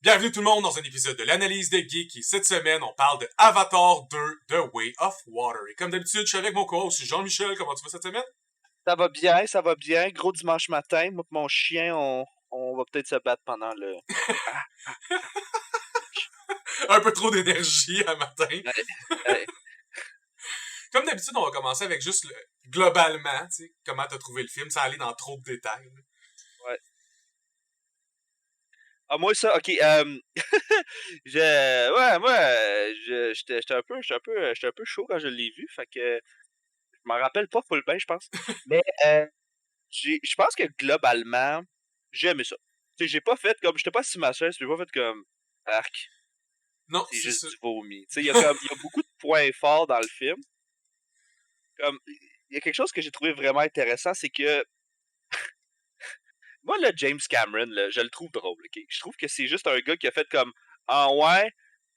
Bienvenue tout le monde dans un épisode de l'analyse des geeks et cette semaine on parle de Avatar 2 The Way of Water. Et comme d'habitude, je suis avec mon co-host Jean-Michel. Comment tu vas cette semaine? Ça va bien, ça va bien. Gros dimanche matin. Moi et mon chien, on va peut-être se battre pendant le... Ah, Un peu trop d'énergie à matin. ouais, ouais. Comme d'habitude, on va commencer avec juste globalement, tu sais, comment t'as trouvé le film, sans aller dans trop de détails. Ouais. Ah, moi, ça, ok. Ouais, moi, j'étais un peu chaud quand je l'ai vu. Fait que je m'en rappelle pas full bien, je pense. Mais je pense que globalement, j'ai aimé ça. Tu sais, j'ai pas fait comme... J'étais pas si machin, j'ai pas fait comme... Arc, Non, c'est c'est juste ça. du vomi. Tu sais, il y a beaucoup de points forts dans le film. Comme, il y a quelque chose que j'ai trouvé vraiment intéressant, c'est que moi, le James Cameron, là, je le trouve drôle. Ok. Je trouve que c'est juste un gars qui a fait comme ah ouais,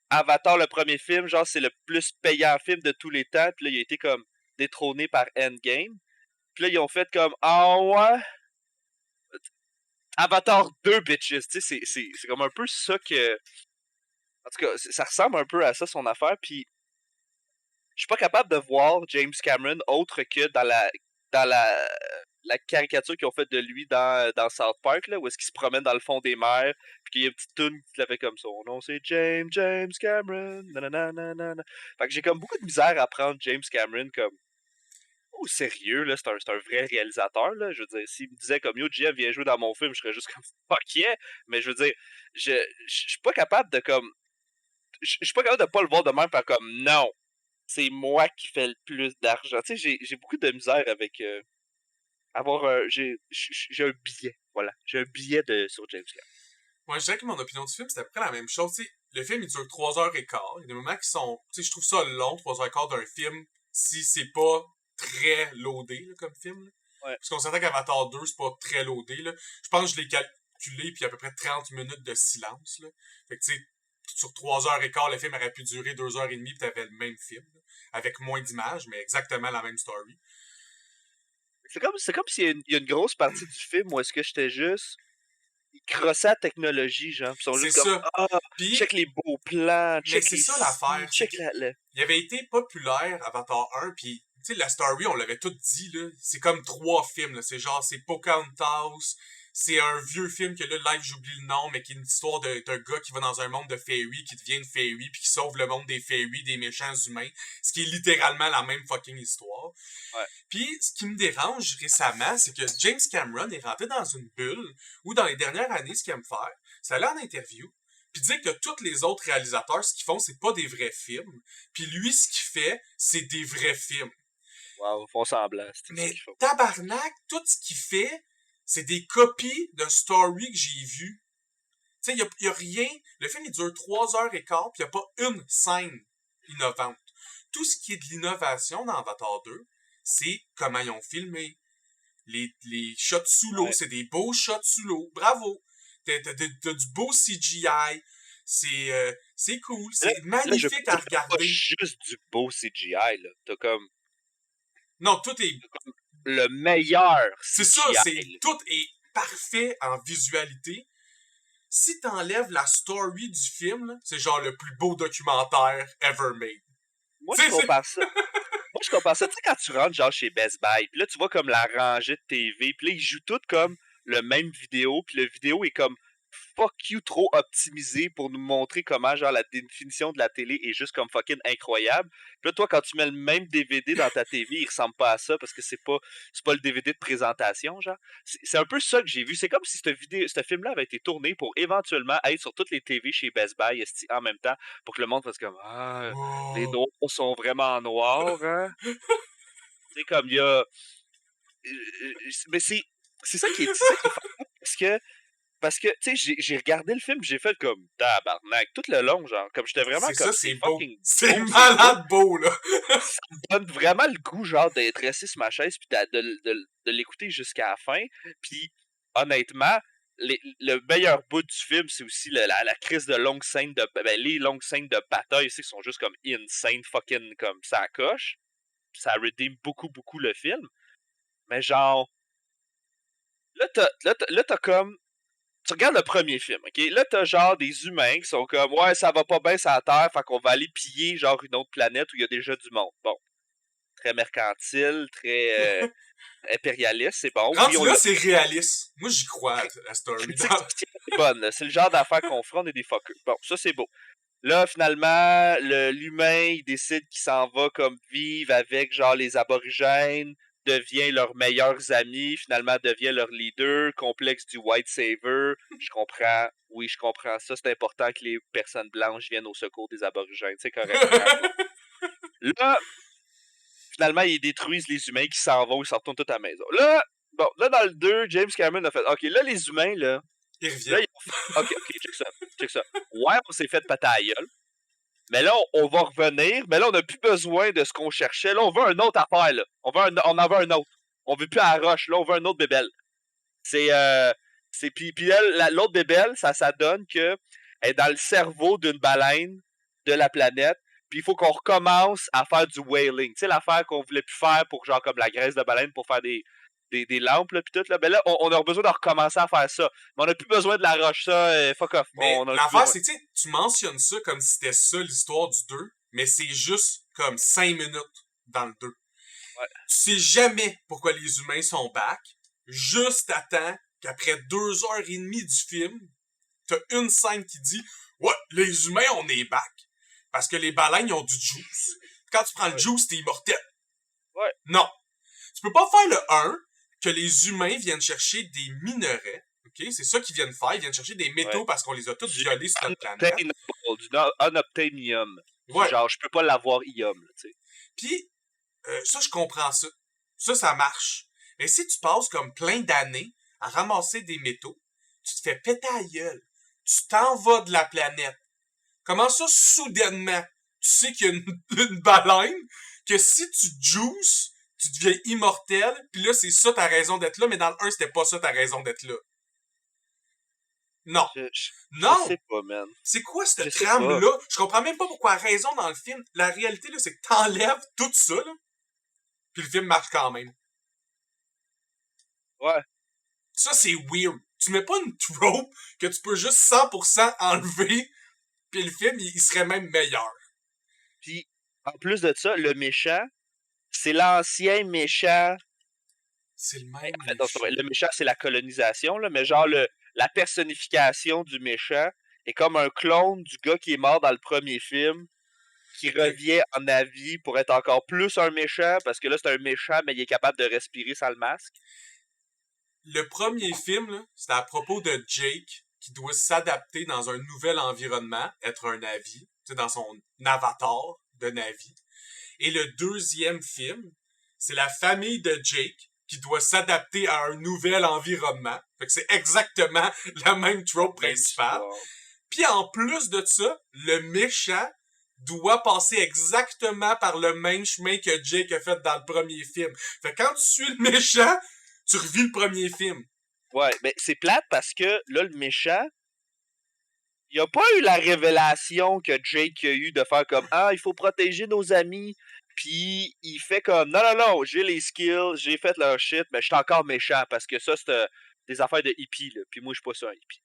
Avatar, le premier film, genre c'est le plus payant film de tous les temps. Puis là, il a été comme détrôné par Endgame. Puis là, ils ont fait comme ah ouais, Avatar 2 bitches. Tu sais, c'est comme un peu ça que. En tout cas, ça ressemble un peu à ça, son affaire. Puis je suis pas capable de voir James Cameron autre que dans la caricature qu'ils ont faite de lui dans South Park, là, où est-ce qu'il se promène dans le fond des mers, puis qu'il y a une petite toune qui l'avait comme son nom, c'est James Cameron, nanana. Fait que j'ai comme beaucoup de misère à prendre James Cameron comme au sérieux, là, c'est un vrai réalisateur, là. Je veux dire, s'il me disait comme Yo, Jeff, viens jouer dans mon film, je serais juste comme fuck yeah, mais je veux dire, je suis pas capable de comme. Je suis pas capable de pas le voir de même, faire comme non, c'est moi qui fais le plus d'argent. Tu sais, j'ai beaucoup de misère avec avoir un. J'ai un billet. Voilà. J'ai un billet sur James Cameron. Moi, je dirais que mon opinion du film, c'est à peu près la même chose. Tu sais, le film, il dure 3h15. Il y a des moments qui sont... Tu sais, je trouve ça long, 3h15 d'un film, si c'est pas très loadé, là, comme film. Là. Ouais. Parce qu'on s'entend qu'Avatar 2, c'est pas très loadé, là. Je pense que je l'ai calculé, puis à peu près 30 minutes de silence, là. Fait que, tu sais, sur 3h15, le film aurait pu durer 2h30, puis t'avais le même film, là, avec moins d'images, mais exactement la même story. C'est comme s'il y a une grosse partie du film où est-ce que j'étais juste. Ils crossaient la technologie, genre. Ils sont C'est juste comme ça. ah, Puis, check les beaux plans, mais check c'est les ça ci, l'affaire, c'est check que la. il avait été populaire Avatar 1, puis tu sais la story on l'avait tout dit là, c'est comme 3 films là, c'est genre c'est Pocahontas, c'est un vieux film que là live j'oublie le nom mais qui est une histoire d'un gars qui va dans un monde de fairies qui devient une fairy puis qui sauve le monde des fairies des méchants humains, ce qui est littéralement la même fucking histoire. Ouais. Puis ce qui me dérange récemment, c'est que James Cameron est rentré dans une bulle où dans les dernières années ce qu'il aime faire, c'est aller en interview puis dire que tous les autres réalisateurs, ce qu'ils font, c'est pas des vrais films. Puis lui, ce qu'il fait, c'est des vrais films. Wow, ils font semblant, c'est ce Mais qu'ils font. tabarnak, tout ce qu'il fait, c'est des copies de story que j'ai vues. Tu sais, y a rien. Le film, il dure 3h15, puis il n'y a pas une scène innovante. Tout ce qui est de l'innovation dans Avatar 2, c'est comment ils ont filmé. Les shots sous l'eau, Ouais. c'est des beaux shots sous l'eau. Bravo! T'as du beau CGI. C'est cool. Là, C'est là, magnifique à t'as pas regarder. juste du beau CGI, là. T'as comme Non, tout est... le meilleur C'est ça, CGI. tout est parfait en visualité. Si t'enlèves la story du film, c'est genre le plus beau documentaire ever made. Moi, je C'est... compare ça. Moi, je compare ça, tu sais, quand tu rentres, genre, chez Best Buy, puis là, tu vois comme la rangée de TV, puis là, ils jouent toutes comme le même vidéo, puis le vidéo est comme fuck you trop optimisé pour nous montrer comment, genre, la définition de la télé est juste comme fucking incroyable. Puis là, toi, quand tu mets le même DVD dans ta TV, il ressemble pas à ça parce que c'est pas le DVD de présentation, genre. C'est un peu ça que j'ai vu. C'est comme si ce film-là avait été tourné pour éventuellement être sur toutes les TV chez Best Buy en même temps pour que le monde fasse comme ah, les Oh. noirs sont vraiment noirs, hein? Tu sais, comme il y a. Mais c'est ça qui est fort. Parce que, tu sais, j'ai regardé le film, j'ai fait comme tabarnak tout le long, genre, comme j'étais vraiment C'est comme ça, c'est c'est beau. fucking C'est beau, c'est beau. malade beau, là. Ça me donne vraiment le goût, genre, d'être assis sur ma chaise puis de l'écouter jusqu'à la fin. Puis, honnêtement, le meilleur bout du film, c'est aussi la crise de longue scène de. Ben, les longues scènes de bataille, qui sont juste comme insane, fucking comme ça coche. Ça redeem beaucoup, beaucoup le film. Mais genre, là, t'as comme tu regardes le premier film, ok? Là, t'as genre des humains qui sont comme, ouais, ça va pas bien sur la Terre, fait qu'on va aller piller genre une autre planète où il y a déjà du monde. Bon, très mercantile, très impérialiste, c'est bon. Oui, Rendu on là, l'a. c'est réaliste. Moi, j'y crois à la story. Critique sociale est bonne, là. C'est le genre d'affaires qu'on fera, on est des fuckers. Bon, ça c'est beau. Là, finalement, l'humain, il décide qu'il s'en va comme vivre avec genre les aborigènes, devient leurs meilleurs amis, finalement devient leur leader, complexe du white saver. Je comprends, oui, je comprends ça. C'est important que les personnes blanches viennent au secours des aborigènes, c'est correct. Là, finalement, ils détruisent les humains qui s'en vont, ils s'en retournent tout à la maison. Là, bon, là dans le 2, James Cameron a fait, ok, là les humains, là, Il là, revient. ok, check ça. Ouais, on s'est fait péter à la gueule. Mais là, on va revenir. Mais là, on n'a plus besoin de ce qu'on cherchait. Là, on veut un autre affaire, là. On en veut un autre. On veut plus à la roche. Là, on veut un autre bébelle. C'est, puis elle, l'autre bébelle, ça donne que elle est dans le cerveau d'une baleine de la planète. Puis il faut qu'on recommence à faire du whaling. Tu sais, l'affaire qu'on voulait plus faire pour genre comme la graisse de baleine pour faire des lampes, là, puis tout, là. Ben là, on a besoin de recommencer à faire ça. Mais on n'a plus besoin de la roche, ça, fuck off. Mais On a plus l'affaire, besoin. c'est que tu mentionnes ça comme si c'était ça l'histoire du 2, mais c'est juste comme 5 minutes dans le 2. Ouais. Tu sais jamais pourquoi les humains sont back, juste à temps qu'après 2h30 du film, t'as une scène qui dit « Ouais, les humains, on est back. » Parce que les baleines, ils ont du juice. Quand tu prends le juice, t'es immortel. Ouais. Non. Tu peux pas faire le 1, que les humains viennent chercher des minerais. OK? C'est ça qu'ils viennent faire. Ils viennent chercher des métaux parce qu'on les a tous violés sur notre planète. Du unobtainium. Ouais. Genre, je peux pas l'avoir ium, tu sais. Puis, ça, je comprends ça. Ça marche. Mais si tu passes comme plein d'années à ramasser des métaux, tu te fais péter à gueule. Tu t'en vas de la planète. Comment ça, soudainement, tu sais qu'il y a une baleine, que si tu juices, tu deviens immortel, puis là, c'est ça ta raison d'être là, mais dans le 1, c'était pas ça ta raison d'être là. Non. Non! Je sais pas, man. C'est quoi cette Je sais trame-là? Je comprends même pas pourquoi raison dans le film. La réalité, là, c'est que t'enlèves tout ça, là, puis le film marche quand même. Ouais. Ça, c'est weird. Tu mets pas une trope que tu peux juste 100% enlever, puis le film, il serait même meilleur. Puis, en plus de ça, le méchant, c'est l'ancien méchant. C'est le même En fait, non, c'est pas vrai. Le méchant, c'est la colonisation, là, mais genre, la personnification du méchant est comme un clone du gars qui est mort dans le premier film, qui revient en avis pour être encore plus un méchant, parce que là, c'est un méchant, mais il est capable de respirer sans le masque. Le premier film, là, c'était à propos de Jake qui doit s'adapter dans un nouvel environnement, être un Na'vi, tu sais, dans son avatar de Na'vi. Et le deuxième film, c'est la famille de Jake qui doit s'adapter à un nouvel environnement. Fait que c'est exactement la même trope principale. Puis en plus de ça, le méchant doit passer exactement par le même chemin que Jake a fait dans le premier film. Fait que quand tu suis le méchant, tu revis le premier film. Ouais, mais c'est plate parce que là, le méchant, il a pas eu la révélation que Jake a eu de faire comme ah, il faut protéger nos amis. Puis il fait comme non, j'ai les skills, j'ai fait leur shit, mais je suis encore méchant parce que ça, c'est des affaires de hippie, là. Puis moi, je suis pas ça un hippie.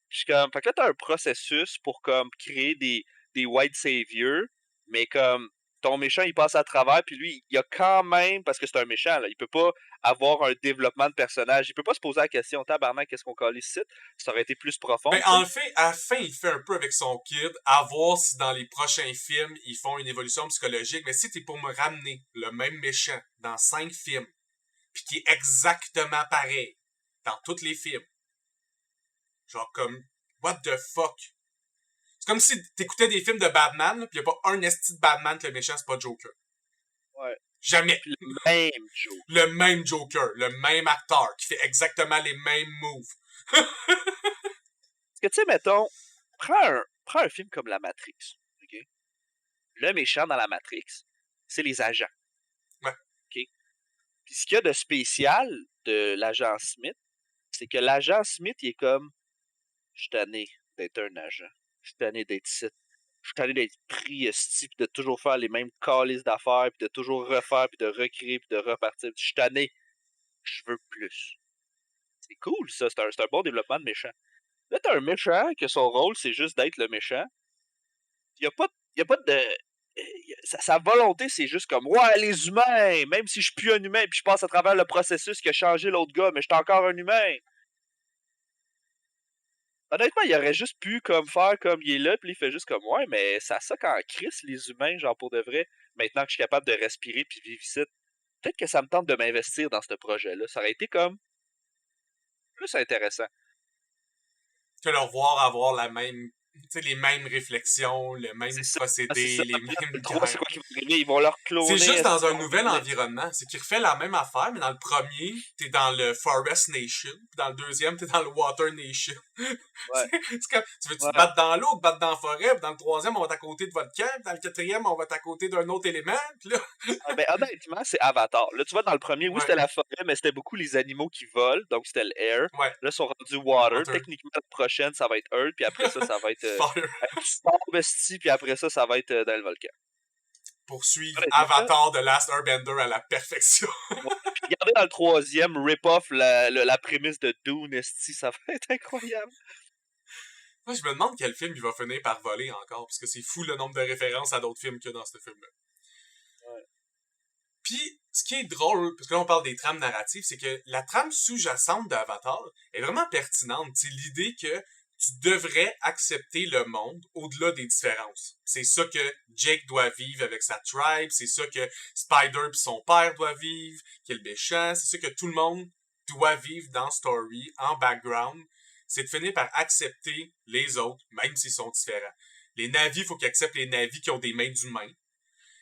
Je suis comme, fait que là, t'as un processus pour comme créer des white saviors, mais comme ton méchant, il passe à travers, puis lui, il a quand même, parce que c'est un méchant, là, il peut pas avoir un développement de personnage, il peut pas se poser la question, tabarnak, qu'est-ce qu'on colle ici? Ça aurait été plus profond. Ben, en fait, à la fin, il fait un peu avec son kid, à voir si dans les prochains films, ils font une évolution psychologique. Mais si t'es pour me ramener le même méchant dans 5 films, puis qui est exactement pareil dans tous les films, genre comme, what the fuck? C'est comme si t'écoutais des films de Batman, pis y a pas un esti de Batman que le méchant, c'est pas Joker. Ouais. Jamais. Puis le même Joker. Le même Joker, le même acteur, qui fait exactement les mêmes moves. Parce que, tu sais, mettons, prends un film comme La Matrix, OK? Le méchant dans La Matrix, c'est les agents. Ouais. OK? Puis ce qu'il y a de spécial de l'agent Smith, c'est que l'agent Smith, il est comme, je suis tanné d'être un agent. Je suis tanné d'être ici. Je suis tanné d'être pris esti, puis de toujours faire les mêmes calices d'affaires, puis de toujours refaire, puis de recréer, puis de repartir. Je suis tanné. Je veux plus. C'est cool, ça. C'est un bon développement de méchant. Là, t'as un méchant que son rôle, c'est juste d'être le méchant. Il y a pas de... Sa volonté, c'est juste comme, ouais, les humains, même si je suis plus un humain, puis je passe à travers le processus qui a changé l'autre gars, mais je suis encore un humain. Honnêtement, il aurait juste pu comme faire comme il est là, puis il fait juste comme, ouais, mais ça quand crisse les humains, genre pour de vrai, maintenant que je suis capable de respirer puis vivre ici, peut-être que ça me tente de m'investir dans ce projet-là. Ça aurait été comme plus intéressant. Que leur voir avoir la même, tu sais, les mêmes réflexions, le même C'est ça. C'est ça. procédé, les Puis mêmes le 3, c'est guerres. quoi qui va arriver? Ils vont leur C'est cloner. juste Est-ce dans qu'ils un vont nouvel cloner? environnement. C'est qu'il refait la même affaire, mais dans le premier, t'es dans le Forest Nation. Puis dans le deuxième, t'es dans le Water Nation. Ouais. C'est comme, tu veux-tu te Ouais. battre dans l'eau ou te battre dans la forêt? Puis dans le troisième, on va être à côté de votre camp. Puis dans le quatrième, on va être à côté d'un autre élément. Puis là, Ah, ben, honnêtement, c'est Avatar. Là, tu vois, dans le premier, oui, ouais, c'était la forêt, mais c'était beaucoup les animaux qui volent, donc c'était le air. ouais, Là, ils sont rendus water. Water. Techniquement, la prochaine, ça va être earth, puis après ça, ça va être Fire. du sport bestie, puis après ça, ça va être dans le volcan. Poursuivre Honnêtement, Avatar de Last Airbender à la perfection. ouais. Puis regardez dans le troisième, rip-off la prémisse de Dune, esti, ça va être incroyable. Moi, je me demande quel film il va finir par voler encore, parce que c'est fou le nombre de références à d'autres films qu'il y a dans ce film-là. Ouais. Puis, ce qui est drôle, parce que là on parle des trames narratives, c'est que la trame sous-jacente d'Avatar est vraiment pertinente. C'est l'idée que tu devrais accepter le monde au-delà des différences. C'est ça que Jake doit vivre avec sa tribe, c'est ça que Spider et son père doivent vivre, qui est le méchant, c'est ça que tout le monde doit vivre dans Story, en background. C'est de finir par accepter les autres, même s'ils sont différents. Les Navis, il faut qu'ils acceptent les Navis qui ont des mains d'humains.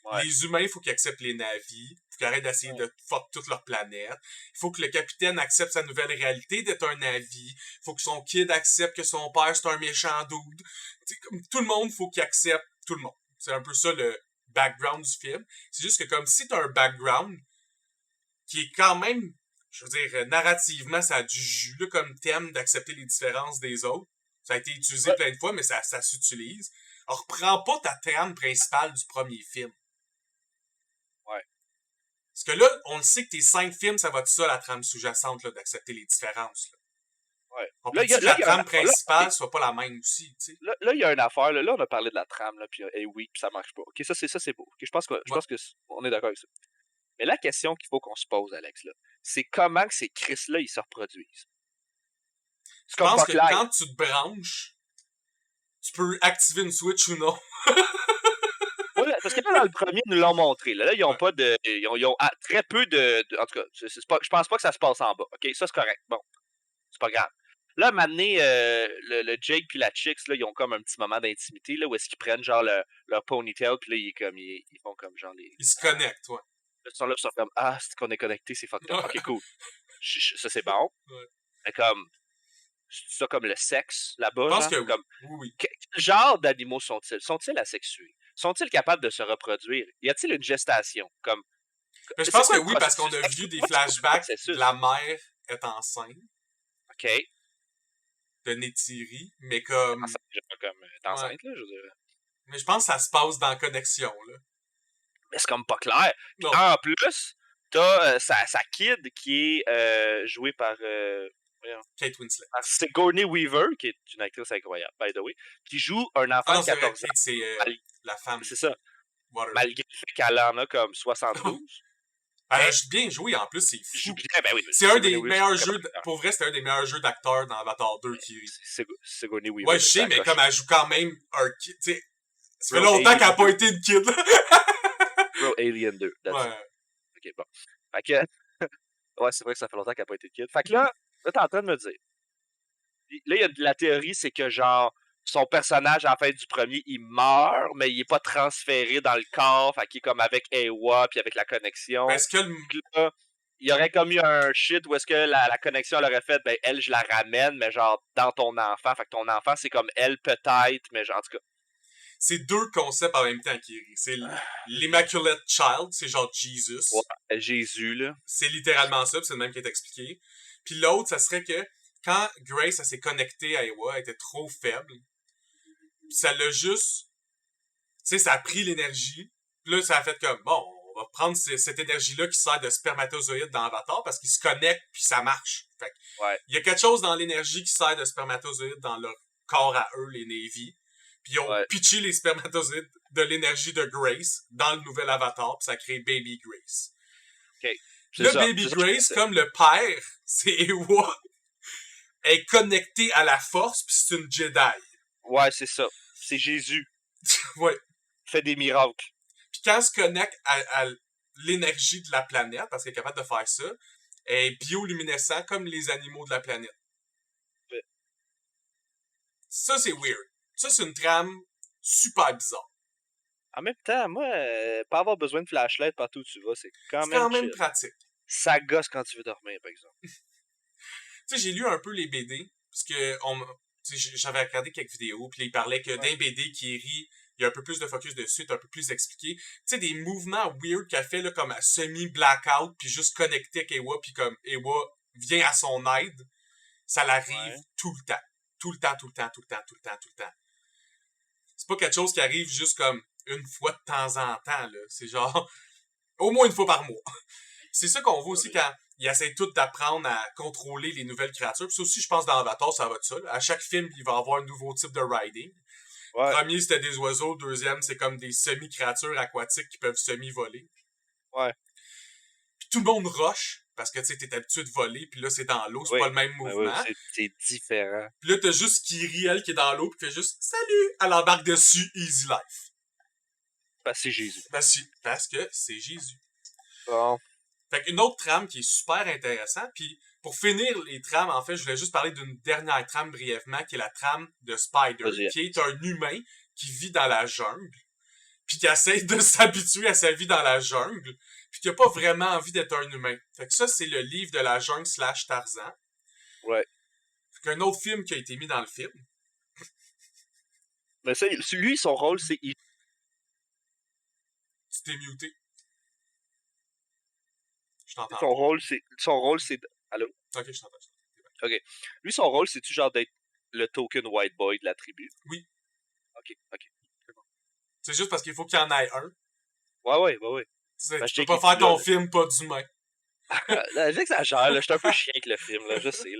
Ouais. Les humains, il faut qu'ils acceptent les Navis. Il faut qu'ils arrêtent d'essayer de fuck toute leur planète. Il faut que le capitaine accepte sa nouvelle réalité d'être un Navi. Il faut que son kid accepte que son père, c'est un méchant dude. T'sais, comme tout le monde, il faut qu'il accepte tout le monde. C'est un peu ça le background du film. C'est juste que comme si t'as un background qui est quand même, je veux dire, narrativement, ça a du jus là, comme thème d'accepter les différences des autres. Ça a été utilisé Ouais. plein de fois, mais ça s'utilise. Alors, reprends pas ta trame principale du premier film. Ouais. Parce que là, on le sait que tes 5 films, ça va être ça, la trame sous-jacente, là, d'accepter les différences. Là. Ouais. On Là, peut dire que la y a trame là, principale soit pas la même aussi, tu sais. là, il y a une affaire. Là, on a parlé de la trame, là, puis oui, puis ça marche pas. Ok, ça, c'est beau. Ok, je pense Ouais. que on est d'accord avec ça. Mais la question qu'il faut qu'on se pose, Alex, là, c'est comment que ces Chris-là, ils se reproduisent. C'est Je comme pense pas que clair. quand tu te branches, tu peux activer une Switch ou non. Ouais, parce que là, dans le premier, ils nous l'ont montré. Là, ils ont Ouais. pas de. Ils ont très peu en tout cas, je pense pas que ça se passe en bas. OK, ça, c'est correct. Bon, c'est pas grave. Là, à un moment donné, le Jake puis la Chicks, là, ils ont comme un petit moment d'intimité, là, où est-ce qu'ils prennent, genre, leur ponytail, puis là, ils font comme, genre, Ils se connectent, ouais. Là, ils sont comme, ah, c'est qu'on est connecté, c'est fucked up. OK, cool. Ça, c'est bon. Ouais. Mais comme, c'est ça comme le sexe, Je là-bas, pense genre? que oui. Comme, Oui. quel genre d'animaux sont-ils? Sont-ils asexués? Sont-ils capables de se reproduire? Y a-t-il une gestation? Comme, Mais je c'est pense quoi que le oui, parce qu'on processus? a vu des Explique-moi, c'est quoi le flashbacks de processus? la mère est enceinte OK. de Neytiri, mais comme... Enceinte, je sais pas comme, t'es Ouais. enceinte, là, je veux dire. Mais je pense que ça se passe dans la connexion, là. Mais c'est comme pas clair. Puis Non. en plus, t'as sa kid qui est jouée par, voyons, Kate Winslet. par Sigourney Weaver, qui est une actrice incroyable, by the way, qui joue un enfant Ah non, de c'est vrai, 14 ans. Kate, c'est la femme. C'est ça. Water. Malgré le fait qu'elle en a comme 72. Elle a Okay. bien joué, en plus, c'est Joue fou. bien, ben oui. C'est un Sigourney des Weaver, meilleurs c'est jeux... capable. Pour vrai, c'était un des meilleurs jeux d'acteurs dans Avatar 2 qui... Sigourney Weaver. Ouais, je sais, mais coche. comme elle joue quand même un kid, tu sais... Ça fait Bro, longtemps qu'elle a Alien pas 2. été une kid, là. Bro, Alien 2. That's it. Ouais. Ok, bon. Fait que, ouais, c'est vrai que ça fait longtemps qu'elle n'a pas été kid. Fait que là t'es en train de me dire. Là, il y a de la théorie, c'est que genre, son personnage, à la fin du premier, il meurt, mais il est pas transféré dans le corps. Fait qu'il est comme avec Ewa, puis avec la connexion. Parce que le... Puis là, il y aurait comme eu un shit où est-ce que la connexion, elle aurait fait, ben, elle, je la ramène, mais genre, dans ton enfant. Fait que ton enfant, c'est comme elle, peut-être, mais genre, en tout cas. C'est deux concepts en même temps, Kiri. C'est l'Immaculate Child, c'est genre Jesus. Ouais, Jésus, là. C'est littéralement ça, puis c'est le même qui est expliqué. Puis l'autre, ça serait que quand Grace, elle s'est connectée à Ewa, elle était trop faible. Puis ça l'a juste... Tu sais, ça a pris l'énergie. Puis là, ça a fait comme, bon, on va prendre cette énergie-là qui sert de spermatozoïde dans Avatar parce qu'ils se connectent puis ça marche. Fait que, Ouais. il y a quelque chose dans l'énergie qui sert de spermatozoïde dans leur corps à eux, les Navy. Puis ils ont Ouais. pitché les spermatozoïdes de l'énergie de Grace dans le nouvel Avatar, puis ça crée Baby Grace. OK. C'est Le ça. Baby C'est ça, Grace, comme le père, c'est Ewa, est connecté à la force, puis c'est une Jedi. Ouais, c'est ça. C'est Jésus. Ouais. Fait des miracles. Puis quand elle se connecte à l'énergie de la planète, parce qu'elle est capable de faire ça, elle est bioluminescent comme les animaux de la planète. Ouais. Ça, c'est weird. Ça, c'est une trame super bizarre. En même temps, moi, pas avoir besoin de flashlight partout où tu vas, c'est quand C'est même quand même chill. pratique. Ça gosse quand tu veux dormir, par exemple. Tu sais, j'ai lu un peu les BD, parce que j'avais regardé quelques vidéos, puis il parlait que d'un BD qui rit, il y a un peu plus de focus dessus, un peu plus expliqué. Tu sais, des mouvements weird qu'elle fait, là, comme semi-blackout, puis juste connecté avec Ewa, puis comme Ewa vient à son aide, ça l'arrive tout le temps. Tout le temps, tout le temps, tout le temps, tout le temps, tout le temps. C'est pas quelque chose qui arrive juste comme une fois de temps en temps, là. C'est genre, au moins une fois par mois. C'est ça qu'on voit aussi quand ils essaient tous d'apprendre à contrôler les nouvelles créatures. Puis ça aussi, je pense, dans Avatar, ça va de ça. Là. À chaque film, il va y avoir un nouveau type de riding. Ouais. Premier, c'était des oiseaux. Deuxième, c'est comme des semi-créatures aquatiques qui peuvent semi-voler. Ouais. Puis tout le monde rush, parce que tu sais, t'es habitué de voler, puis là, c'est dans l'eau, c'est pas le même mouvement. Oui, c'est différent. Puis là, t'as juste Kiri, elle, qui est dans l'eau, puis fait juste « Salut! » Elle embarque dessus, easy life. Parce que c'est Jésus. Parce que c'est Jésus. Bon. Fait qu'une autre trame qui est super intéressante, puis pour finir les trames, en fait, je voulais juste parler d'une dernière trame brièvement, qui est la trame de Spider, qui est un humain qui vit dans la jungle, puis qui essaie de s'habituer à sa vie dans la jungle, puis qui a pas vraiment envie d'être un humain. Fait que ça, c'est le livre de la jungle / Tarzan. Ouais. Fait qu'un autre film qui a été mis dans le film. Mais ça, lui, son rôle, c'est... Tu t'es muté. Je t'entends. Son rôle, c'est... Allô? Ok, je t'entends. Ok. Lui, son rôle, c'est-tu genre d'être le token white boy de la tribu? Oui. Ok. C'est juste parce qu'il faut qu'il y en ait un. Ouais. Tu peux pas faire ton film pas d'humain. J'exagère, là. Je suis un peu chien avec le film, là. Je sais.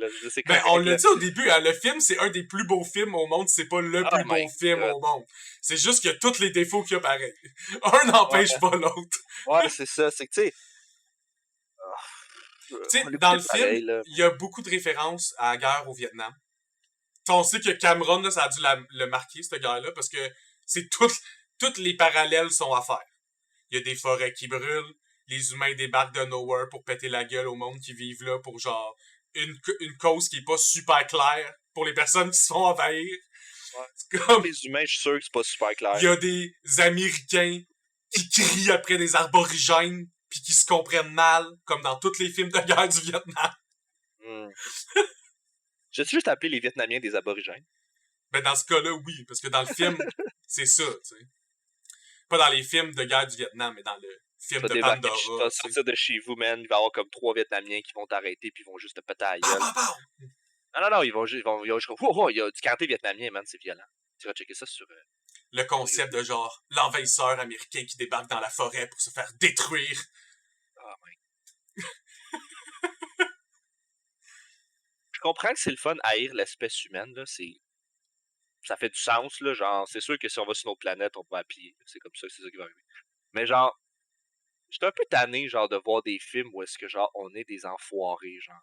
Ben, on l'a dit au début, hein, le film, c'est un des plus beaux films au monde, c'est pas le plus beau film au monde. C'est juste qu'il y a tous les défauts qu'il y a pareil. Un n'empêche pas l'autre. Ouais, c'est ça. C'est que, tu sais... Dans le film, il y a beaucoup de références à la guerre au Vietnam. T'sais, on sait que Cameron, là, ça a dû le marquer, cette guerre-là, parce que c'est toutes les parallèles sont à faire. Il y a des forêts qui brûlent, les humains débarquent de nowhere pour péter la gueule au monde qui vivent là pour genre une cause qui est pas super claire pour les personnes qui se font envahir. Ouais. Comme les humains, je suis sûr que c'est pas super clair. Il y a des Américains qui crient après des aborigènes puis qui se comprennent mal, comme dans tous les films de guerre du Vietnam. J'ai-tu juste appelé les Vietnamiens des aborigènes? Ben dans ce cas-là, oui, parce que dans le film, c'est ça, tu sais. Pas dans les films de guerre du Vietnam, mais dans le film de Pandora. Tu vas sortir de chez vous, man. Il va y avoir comme 3 Vietnamiens qui vont t'arrêter puis ils vont juste te péter à la gueule. Non, ils vont juste... il y a du karaté vietnamien, man. C'est violent. Tu vas checker ça sur... Le concept de genre l'envahisseur américain qui débarque dans la forêt pour se faire détruire. Oh my. Je comprends que c'est le fun haïr l'espèce humaine, là. Ça fait du sens, là. Genre, c'est sûr que si on va sur notre planète, on va à pied. C'est comme ça, c'est ça qui va arriver. Mais genre, j'étais un peu tanné, genre, de voir des films où est-ce que, genre, on est des enfoirés, genre.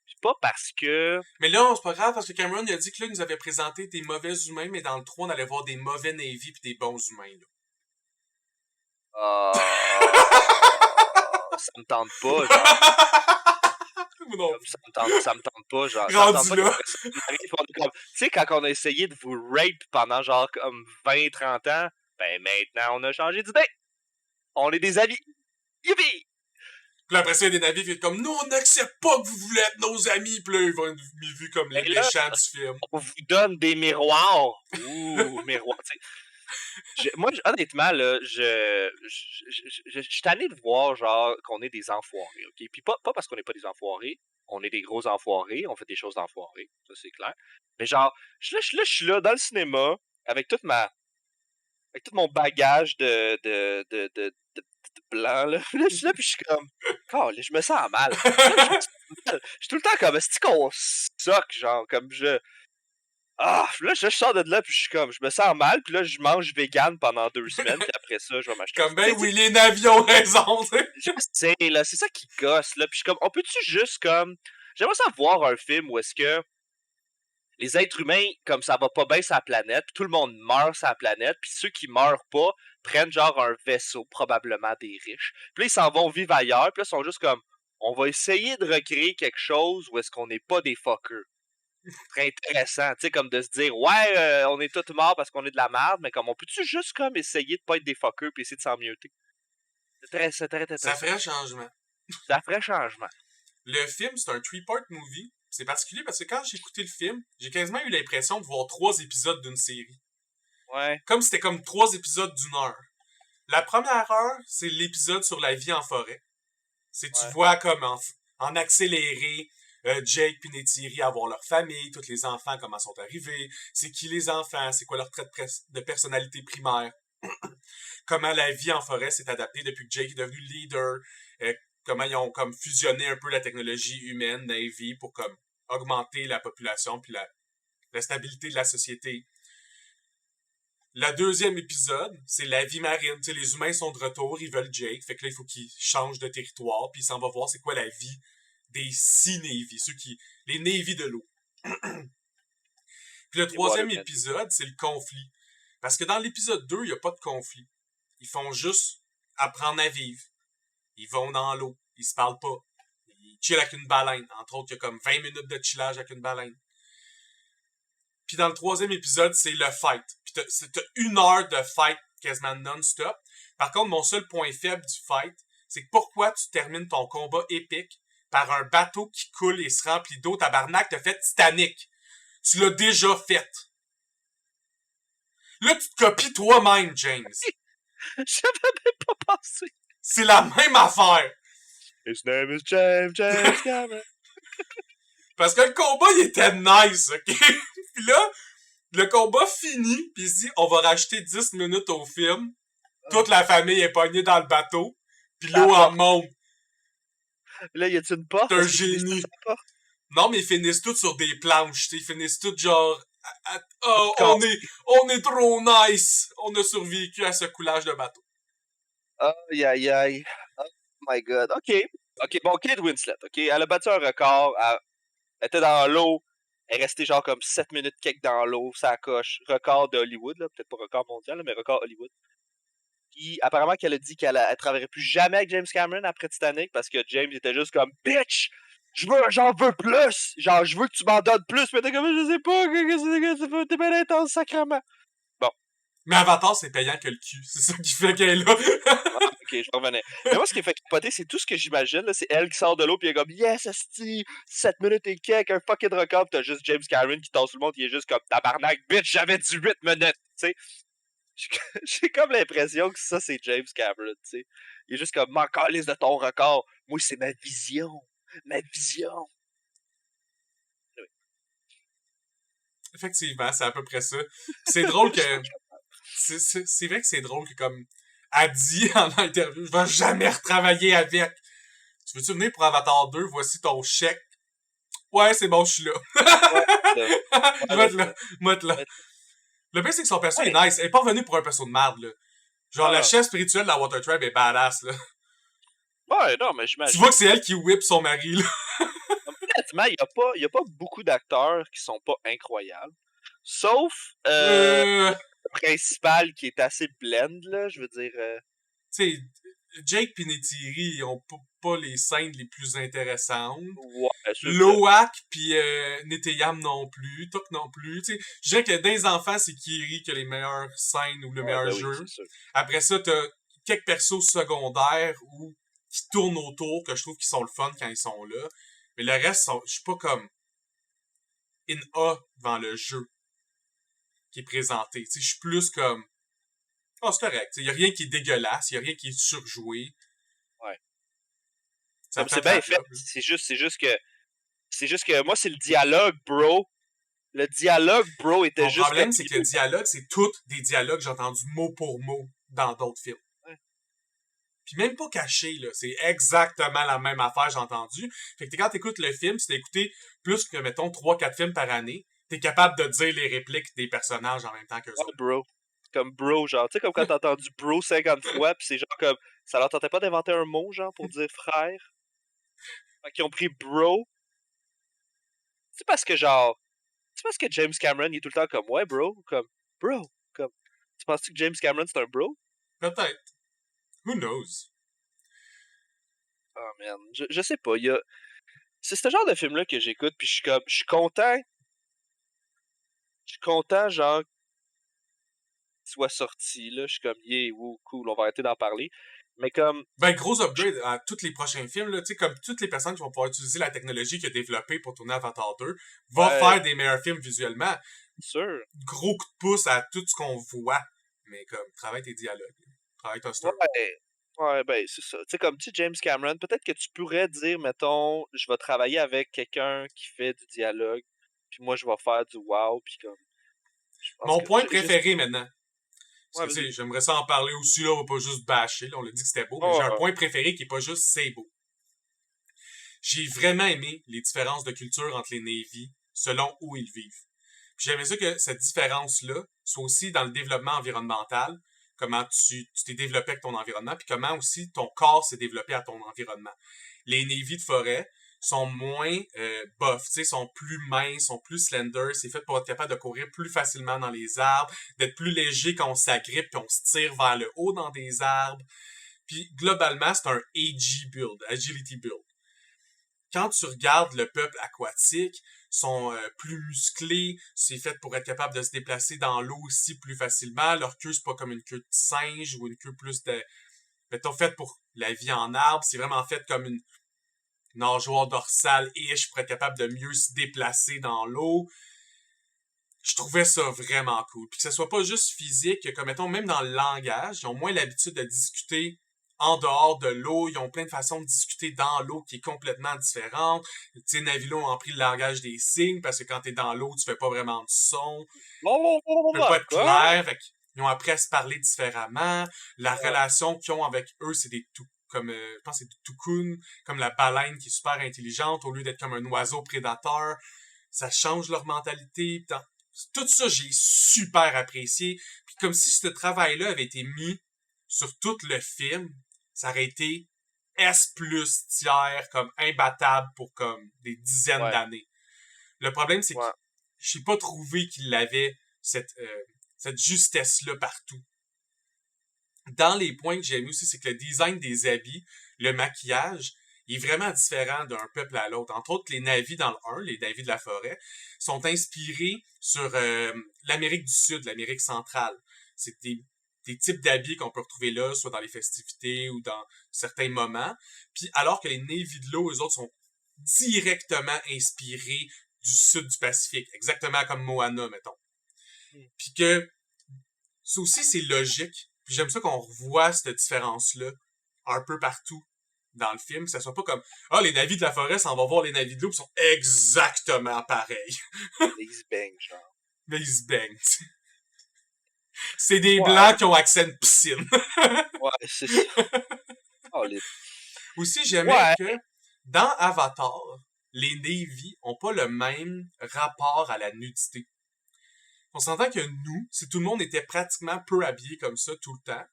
C'est pas parce que... Mais là, c'est pas grave, parce que Cameron, il a dit que là, il nous avait présenté des mauvais humains, mais dans le 3, on allait voir des mauvais Navy pis des bons humains, là. Ça me tente pas, genre. Non. Ça me tente pas, genre. Rendu là. Tu sais, quand on a essayé de vous rape pendant, genre, comme 20-30 ans, ben maintenant, on a changé d'idée. On est des amis. Youpi! Puis après ça, il y a des navires qui sont comme, nous, on n'accepte pas que vous voulez être nos amis. Puis là, ils vont être vus comme les méchants du film. On vous donne des miroirs. Ouh, miroirs, tu sais. Moi, honnêtement, là, je suis tanné de voir, genre, qu'on est des enfoirés, OK? Puis pas parce qu'on n'est pas des enfoirés. On est des gros enfoirés. On fait des choses d'enfoirés. Ça, c'est clair. Mais genre, je suis là, dans le cinéma, avec tout mon bagage de blanc, là. Là, je suis là, puis je suis comme, oh, je me sens mal. Là, je suis tout le temps comme, est-ce qu'on soque, genre, comme là, je sors de là, puis je suis comme, je me sens mal, puis là, je mange vegan pendant 2 semaines, puis après ça, je vais m'acheter Comme ben oui, les navions ont raison, tu sais. je sais, là, c'est ça qui gosse, là, puis je suis comme, on peut-tu juste, comme, j'aimerais ça voir un film où est-ce que les êtres humains, comme ça va pas bien sur la planète, puis tout le monde meurt sur la planète, puis ceux qui meurent pas prennent genre un vaisseau, probablement des riches. Puis là, ils s'en vont vivre ailleurs, puis là, ils sont juste comme, on va essayer de recréer quelque chose où est-ce qu'on n'est pas des fuckers. C'est très intéressant, tu sais, comme de se dire, ouais, on est tous morts parce qu'on est de la merde, mais comme on peut-tu juste comme essayer de pas être des fuckers puis essayer de s'en mieuxter? C'est très Ça intéressant. ferait changement. Ça ferait changement. Le film, c'est un 3-part movie. C'est particulier parce que quand j'ai écouté le film, j'ai quasiment eu l'impression de voir 3 épisodes d'une série. Ouais. Comme c'était comme 3 épisodes d'1 heure. La première heure, c'est l'épisode sur la vie en forêt. C'est tu vois comme en accéléré Jake et Neytiri avoir leur famille, tous les enfants, comment sont arrivés, c'est qui les enfants, c'est quoi leur trait de personnalité primaire, comment la vie en forêt s'est adaptée depuis que Jake est devenu leader, comment ils ont comme fusionné un peu la technologie humaine, Navy, pour comme augmenter la population puis la stabilité de la société. Le deuxième épisode, c'est la vie marine. T'sais, les humains sont de retour, ils veulent Jake. Fait que là, il faut qu'ils changent de territoire. Puis il s'en va voir c'est quoi la vie des Sea Navy. Les Navy de l'eau. Puis le troisième épisode, c'est le conflit. Parce que dans l'épisode 2, il n'y a pas de conflit. Ils font juste apprendre à vivre. Ils vont dans l'eau. Ils se parlent pas. Ils chillent avec une baleine. Entre autres, il y a comme 20 minutes de chillage avec une baleine. Puis dans le troisième épisode, c'est le fight. Puis t'as 1 heure de fight quasiment non-stop. Par contre, mon seul point faible du fight, c'est que pourquoi tu termines ton combat épique par un bateau qui coule et se remplit d'eau, tabarnak, t'as fait Titanic. Tu l'as déjà fait. Là, tu te copies toi-même, James. J'avais même pas pensé. C'est la même affaire. His name is James Cameron. Parce que le combat, il était nice, ok? Puis là, le combat finit, pis il se dit, on va rajouter 10 minutes au film. Toute la famille est pognée dans le bateau, pis l'eau en monte. Là, y a-t-il une porte? C'est un génie. Non, mais ils finissent toutes sur des planches, t'sais. Ils finissent toutes genre... Oh, on est trop nice! On a survécu à ce coulage de bateau. Aïe, aïe, aïe. Oh my god. OK, bon, Kate Winslet, OK? Elle a battu un record. Elle était dans l'eau. Elle est restée genre comme 7 minutes quelque dans l'eau. Ça coche. Record de Hollywood, là. Peut-être pas record mondial, là, mais record Hollywood. Puis apparemment qu'elle a dit qu'elle travaillerait plus jamais avec James Cameron après Titanic parce que James était juste comme « Bitch! J'en veux plus! Genre, je veux que tu m'en donnes plus! » Mais t'es comme « Je sais pas, t'es bien intense, sacrément! » Bon. Mais Avatar, c'est payant que le cul. C'est ça qui fait qu'elle est là. Ok, je revenais. Mais moi, ce qui fait capoter, c'est tout ce que j'imagine, là, c'est elle qui sort de l'eau, pis elle est comme « Yes, asti! 7 minutes et quelques, un fucking record! » Pis t'as juste James Cameron qui tasse tout le monde, qui est juste comme « Tabarnak, bitch, j'avais 18 minutes! » Tu sais? J'ai comme l'impression que ça, c'est James Cameron, tu sais. Il est juste comme, m'en calisse de ton record. Moi, c'est ma vision. Ma vision. Oui. Effectivement, c'est à peu près ça. C'est drôle que... c'est vrai que c'est drôle que comme... Elle dit en interview, je vais jamais retravailler avec. Tu veux-tu venir pour Avatar 2? Voici ton chèque. Ouais, c'est bon, je suis là. Je vais être là. Le pire, c'est que son perso est nice. Elle est pas revenue pour un perso de merde, là. Genre, la chef spirituelle de la Water Tribe est badass, là. Ouais, non, mais j'imagine. Tu vois que c'est elle qui whip son mari, là. Honnêtement, il y a pas beaucoup d'acteurs qui sont pas incroyables. Sauf, le principal qui est assez blend, là, je veux dire... Tu sais, Jake pis Neytiri, ils ont pas les scènes les plus intéressantes. Ouais, Loak pis Neteyam non plus, Tok non plus. Tu sais, je dirais que dans les enfants, c'est Kiri qui a les meilleures scènes ou le meilleur jeu. Oui, après ça, t'as quelques persos secondaires ou qui tournent autour, que je trouve qu'ils sont le fun quand ils sont là. Mais le reste, je suis pas comme in A devant le jeu qui est présenté. Tu sais, je suis plus comme oh, c'est correct. Il y a rien qui est dégueulasse, il y a rien qui est surjoué. Ouais. Ça c'est bien fait. C'est juste que moi, c'est le dialogue, bro. Le dialogue, bro, était juste... Mon problème, c'est que le dialogue, c'est tous des dialogues que j'ai entendus mot pour mot dans d'autres films. Ouais. Puis même pas caché, là. C'est exactement la même affaire, j'ai entendu. Fait que quand t'écoutes le film, si t'as écouté plus que, mettons, 3-4 films par année, t'es capable de dire les répliques des personnages en même temps qu'eux Ouais, autres. bro. Comme bro, genre, tu sais, comme quand t'as entendu bro 50 fois, pis c'est genre comme, ça leur tentait pas d'inventer un mot, genre, pour dire frère. Fait qu'ils ont pris bro. C'est parce que, genre, c'est parce que James Cameron, il est tout le temps comme, ouais, bro, comme, tu penses-tu que James Cameron, c'est un bro? Peut-être. Who knows? Oh, man, je sais pas, c'est ce genre de film-là que j'écoute, pis je suis comme, je suis content, genre, qu'il soit sorti, là, je suis comme, yeah, woo, cool, on va arrêter d'en parler. Mais comme, Ben, gros upgrade à tous les prochains films, là. Tu sais, comme toutes les personnes qui vont pouvoir utiliser la technologie qu'il a développée pour tourner Avatar 2, va ouais, faire des meilleurs films visuellement. sûr. Gros coup de pouce à tout ce qu'on voit. Mais comme, travaille tes dialogues. Travaille ta story. Ouais, ouais, ben, c'est ça. Tu sais, comme, tu sais, James Cameron, peut-être que tu pourrais dire, mettons, je vais travailler avec quelqu'un qui fait du dialogue, puis moi, je vais faire du wow, puis comme, en tout Mon cas, point préféré maintenant. Parce ouais, que, tu sais, vas-y. j'aimerais ça en parler aussi, là, on va pas juste bâcher, là, on l'a dit que c'était beau, mais j'ai un Oh, point préféré qui est pas juste c'est beau. J'ai vraiment aimé les différences de culture entre les Navy selon où ils vivent. Puis j'aimais ça que cette différence-là soit aussi dans le développement environnemental, comment tu t'es développé avec ton environnement, puis comment aussi ton corps s'est développé à ton environnement. Les Navy de forêt sont moins buff, tu sais, sont plus minces, sont plus slender, c'est fait pour être capable de courir plus facilement dans les arbres, d'être plus léger quand on s'agrippe puis on se tire vers le haut dans des arbres. Puis globalement, c'est un AG build, agility build. Quand tu regardes le peuple aquatique, sont plus musclés, c'est fait pour être capable de se déplacer dans l'eau aussi plus facilement. Leur queue, c'est pas comme une queue de singe ou une queue plus de... mettons, faite pour la vie en arbre. C'est vraiment fait comme une nageoire dorsale-ish pour être capable de mieux se déplacer dans l'eau. Je trouvais ça vraiment cool. Puis que ce soit pas juste physique, comme mettons, même dans le langage, ils ont moins l'habitude de discuter en dehors de l'eau. Ils ont plein de façons de discuter dans l'eau qui est complètement différente. Tu sais, Navilo ont appris le langage des signes parce que quand t'es dans l'eau, tu fais pas vraiment de son. Tu peux pas être quoi? clair. Fait qu'ils ont appris à se parler différemment. La Ouais. relation qu'ils ont avec eux, c'est des tout comme je pense que c'est des toucounes, comme la baleine qui est super intelligente au lieu d'être comme un oiseau prédateur. Ça change leur mentalité. Tout ça, j'ai super apprécié. Puis comme si ce travail-là avait été mis sur tout le film, ça aurait été S plus tiers, comme imbattable pour comme des dizaines Ouais, d'années. Le problème, c'est que ouais, j'ai pas trouvé qu'il avait cette justesse-là partout. Dans les points que j'ai aimé aussi, c'est que le design des habits, le maquillage, il est vraiment différent d'un peuple à l'autre. Entre autres, les navis dans le 1, les navis de la forêt, sont inspirés sur l'Amérique du Sud, l'Amérique centrale. C'est des types d'habits qu'on peut retrouver là, soit dans les festivités ou dans certains moments. Puis alors que les navis de l'eau, eux autres, sont directement inspirés du sud du Pacifique, exactement comme Moana, mettons. Puis que ça aussi, c'est logique. Puis j'aime ça qu'on revoie cette différence-là un peu partout dans le film, que ça soit pas comme ah, les navis de la forêt, on va voir les navis de l'eau, qui sont exactement pareils. X Bang, genre. Mais ils se baignent. C'est des Ouais, blancs qui ont accès à une piscine. ouais, c'est ça. Oh, Aussi, j'aimais ouais, que dans Avatar, les Navy ont pas le même rapport à la nudité. On s'entend que nous, si tout le monde était pratiquement peu habillé comme ça tout le temps,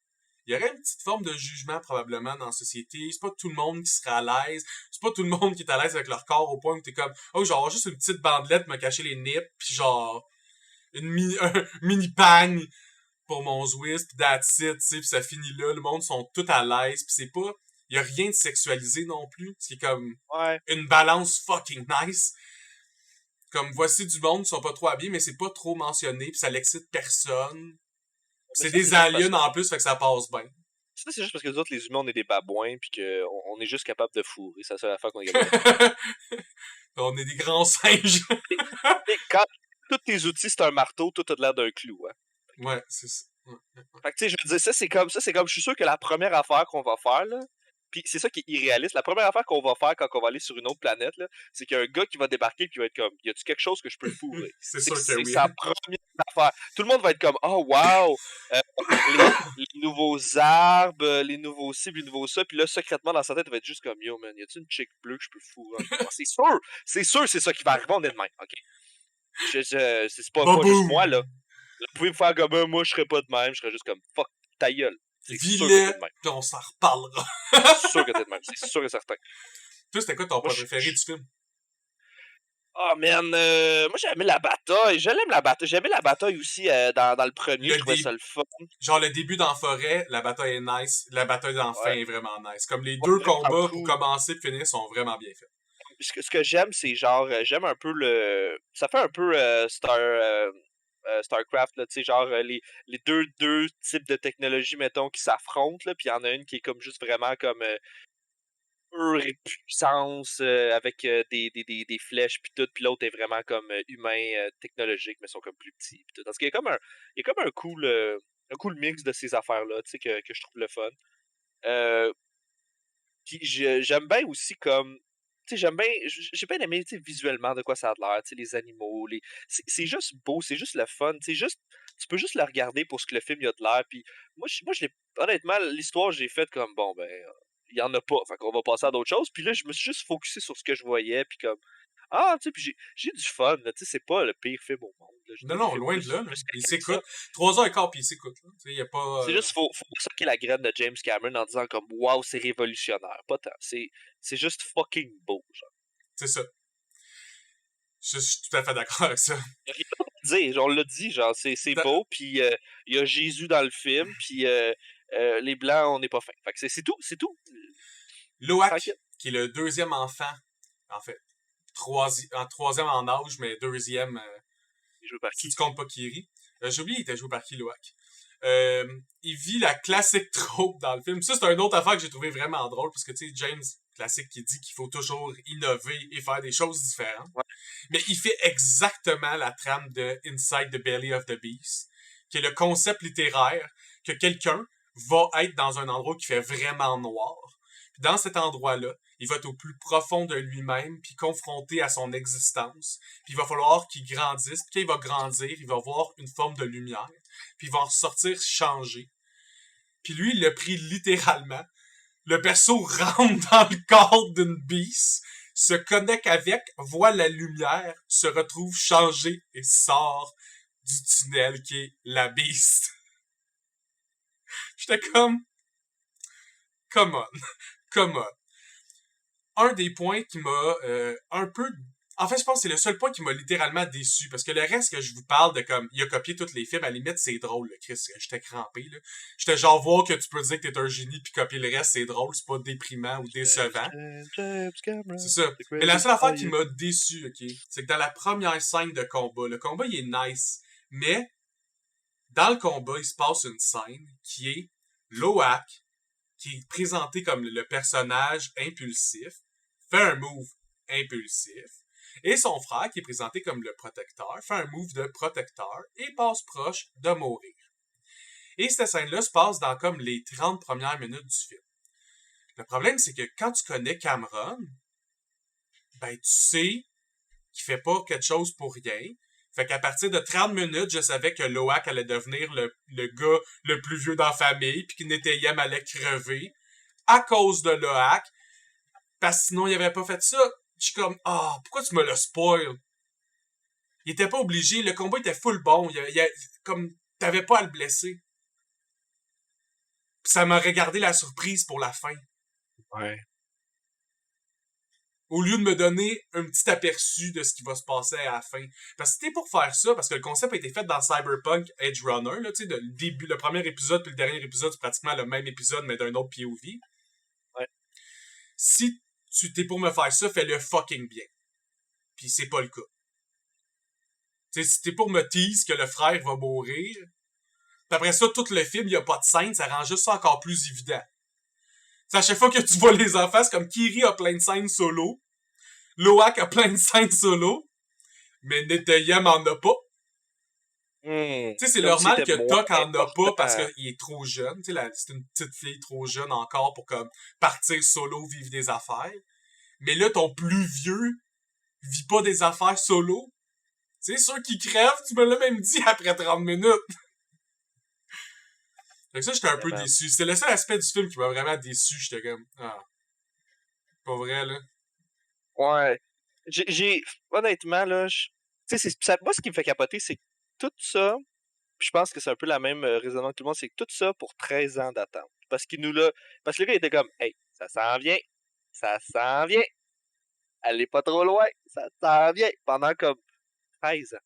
il y aurait une petite forme de jugement probablement dans la société. C'est pas tout le monde qui serait à l'aise. C'est pas tout le monde qui est à l'aise avec leur corps au point où t'es comme oh, genre juste une petite bandelette me cacher les nips, puis genre un mini pagne pour mon Swiss, pis that's it, tu sais, pis ça finit là. Le monde sont tout à l'aise, pis c'est pas... Y a rien de sexualisé non plus, ce qui est comme ouais. une balance fucking nice. Comme voici du monde qui sont pas trop habillés, mais c'est pas trop mentionné, pis ça l'excite personne. Mais C'est ça, des aliens en plus, fait que ça passe bien. c'est juste parce que nous autres, les humains, on est des babouins, pis qu'on est juste capable de fourrer. C'est la seule affaire qu'on est capable de faire. On est des grands singes. Et quand tous tes outils, c'est un marteau, tout a l'air d'un clou, hein. Ouais, c'est ça. Ouais. Fait que, tu sais, je veux dire, ça, c'est comme, je suis sûr que la première affaire qu'on va faire, là, pis c'est ça qui est irréaliste, la première affaire qu'on va faire quand on va aller sur une autre planète, là, c'est qu'il y a un gars qui va débarquer pis qui va être comme, y a-tu quelque chose que je peux fourrer? C'est C'est sûr que oui. sa première affaire. Tout le monde va être comme, oh wow, les nouveaux arbres, les nouveaux ci, les nouveaux ça. Puis là, secrètement, dans sa tête, il va être juste comme, yo man, y a-tu une chick bleue que je peux fourrer encore? C'est sûr, c'est ça qui va arriver, on est de même, ok? C'est pas juste Baboum! moi, là. Vous pouvez me faire comme, moi, je serais pas de même, je serais juste comme, fuck ta gueule. C'est sûr que Vis-le, t'es de même. pis on s'en reparlera. C'est sûr que t'es de même, c'est sûr et certain. Toi, c'était quoi ton Moi, préféré du film? Ah, man, moi j'aimais la bataille. J'aimais la bataille aussi dans le premier, je Le trouvais dé... ça le fun. Genre, le début dans la forêt, la bataille est nice. La bataille dans la fin Ouais, est vraiment nice. Comme les ouais, deux vraiment combats pour cool. commencer et finir sont vraiment bien faits. Ce que j'aime, c'est genre, j'aime un peu le. Ça fait un peu StarCraft, là, tu sais, genre les deux types de technologies, mettons, qui s'affrontent, là, puis il y en a une qui est comme juste vraiment comme pure et puissance avec des flèches puis tout, puis l'autre est vraiment comme humain, technologique, mais sont comme plus petits. Pis tout. Parce qu'il y a comme un cool mix de ces affaires-là, tu sais, que je trouve le fun. Euh, Puis j'aime bien aussi comme. Tu sais, j'aime bien. J'ai bien aimé, tu sais, visuellement de quoi ça a l'air, tu sais, les animaux, c'est juste beau, c'est juste le fun, tu sais, juste. Tu peux juste le regarder pour ce que le film y a de l'air, puis moi, je l'ai. Honnêtement, l'histoire, j'ai faite comme, bon, ben, il y en a pas, fait qu'on va passer à d'autres choses, puis là, je me suis juste focusé sur ce que je voyais, puis comme, ah, tu sais, puis j'ai du fun, là, tu sais, c'est pas le pire film au monde, là, j'ai Non, des non, films loin de plus, là. Là. plus Il qualité que ça. s'écoute. 3h15 puis il s'écoute. Tu sais, il y a pas... C'est juste, faut sortir la graine de James Cameron en disant comme, wow, c'est révolutionnaire. Pas tant. C'est juste fucking beau, genre. C'est ça. Je suis tout à fait d'accord avec ça. Y a rien d'autre à dire. Genre, on l'a dit, genre, c'est Dans- beau, puis il y a Jésus dans le film, puis les Blancs, on n'est pas fin. Fait que c'est tout, c'est tout. Loak, Tranquille. qui est le deuxième enfant, en fait. Troisième en âge, mais deuxième, Il joue par si qui? tu comptes pas Kiri. J'ai oublié, il était joué par qui, Loak. Il vit la classique trope dans le film. Ça, c'est une autre affaire que j'ai trouvé vraiment drôle, parce que, tu sais, James, classique, qui dit qu'il faut toujours innover et faire des choses différentes. Ouais. Mais il fait exactement la trame de Inside the Belly of the Beast, qui est le concept littéraire que quelqu'un va être dans un endroit qui fait vraiment noir. Puis dans cet endroit-là, il va être au plus profond de lui-même, puis confronté à son existence. Puis il va falloir qu'il grandisse. Puis quand il va grandir, il va voir une forme de lumière. Puis il va en ressortir changé. Puis lui, il l'a pris littéralement. Le perso rentre dans le corps d'une beast, se connecte avec, voit la lumière, se retrouve changé et sort du tunnel qui est la beast. J'étais comme, come on, come on. Un des points qui m'a un peu... En fait, je pense que c'est le seul point qui m'a littéralement déçu. Parce que le reste que je vous parle de comme, il a copié tous les films, à la limite, c'est drôle, là, Chris. J'étais crampé, là. J'étais genre voir que tu peux dire que t'es un génie puis copier le reste, c'est drôle, c'est pas déprimant ou décevant. James Cameron, C'est ça. the Mais la greatest seule affaire qui Hollywood. m'a déçu, ok, c'est que dans la première scène de combat, le combat, il est nice. Mais, dans le combat, il se passe une scène qui est Loak, qui est présenté comme le personnage impulsif, fait un move impulsif, et son frère, qui est présenté comme le protecteur, fait un move de protecteur et passe proche de mourir. Et cette scène-là se passe dans comme les 30 premières minutes du film. Le problème, c'est que quand tu connais Cameron, ben tu sais qu'il fait pas quelque chose pour rien. Fait qu'à partir de 30 minutes, je savais que Loak allait devenir le gars le plus vieux dans la famille, puis que Neteyam allait crever à cause de Loak, parce que sinon il avait pas fait ça. Je suis comme, pourquoi tu me le spoil? Il était pas obligé, le combat était full bon, comme, t'avais pas à le blesser. Puis ça m'a regardé la surprise pour la fin. Ouais. Au lieu de me donner un petit aperçu de ce qui va se passer à la fin. Parce que c'était pour faire ça, parce que le concept a été fait dans Cyberpunk Edge Runner, là, tu sais, le début, le premier épisode puis le dernier épisode, c'est pratiquement le même épisode, mais d'un autre POV. Ouais. Si tu t'es pour me faire ça, fais-le fucking bien. Puis c'est pas le cas. Tu sais, si t'es pour me tease que le frère va mourir, pis après ça, tout le film, il y a pas de scène, ça rend juste ça encore plus évident. T'sais, à chaque fois que tu vois les enfants, c'est comme Kiri a plein de scènes solo, Loak a plein de scènes solo, mais Neteyam en a pas. Tu sais, c'est Comme si normal c'était que moins Doc en a pas parce important. qu'il est trop jeune. Tu sais, c'est une petite fille trop jeune encore pour comme partir solo, vivre des affaires. Mais là, ton plus vieux vit pas des affaires solo. C'est sûr qu'il crève, tu me l'as même dit après 30 minutes. Fait que ça, j'étais un peu déçu. C'était le seul aspect du film qui m'a vraiment déçu. J'étais comme, pas vrai, là. Ouais. Honnêtement, là, tu sais, moi, ce qui me fait capoter, c'est que tout ça, puis je pense que c'est un peu la même raisonnement que tout le monde, c'est que tout ça pour 13 ans d'attente. Parce que le gars était comme, hey, ça s'en vient, allez pas trop loin, ça s'en vient, pendant comme 13 ans.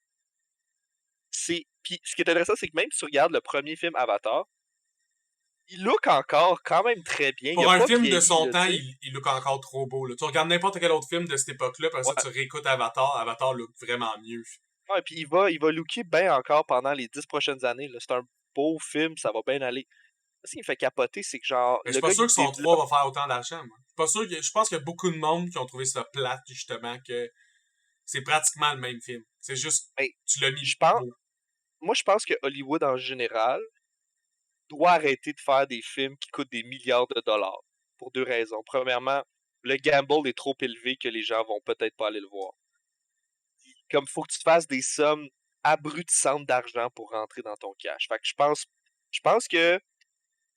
Puis ce qui est intéressant, c'est que même si tu regardes le premier film Avatar, il look encore quand même très bien. Pour Il a un pas film de vieilli, son là, temps, tu sais. il look encore trop beau, là. Tu regardes n'importe quel autre film de cette époque-là, après ça, Ouais. tu réécoutes Avatar look vraiment mieux. Ouais, puis il va looker bien encore pendant les 10 prochaines années. Là. C'est un beau film, ça va bien aller. Ce qui me fait capoter, c'est que genre, Mais je le suis pas gars, sûr il que son 3 développe. va faire autant d'argent, moi. Je pense qu'il y a beaucoup de monde qui ont trouvé ça plate, justement, que c'est pratiquement le même film. C'est juste, Ben, tu l'as mis je pense, beau. moi, je pense que Hollywood en général doit arrêter de faire des films qui coûtent des milliards de dollars. Pour deux raisons. Premièrement, le gamble est trop élevé que les gens vont peut-être pas aller le voir. Comme faut que tu fasses des sommes abrutissantes d'argent pour rentrer dans ton cash. Fait que je pense que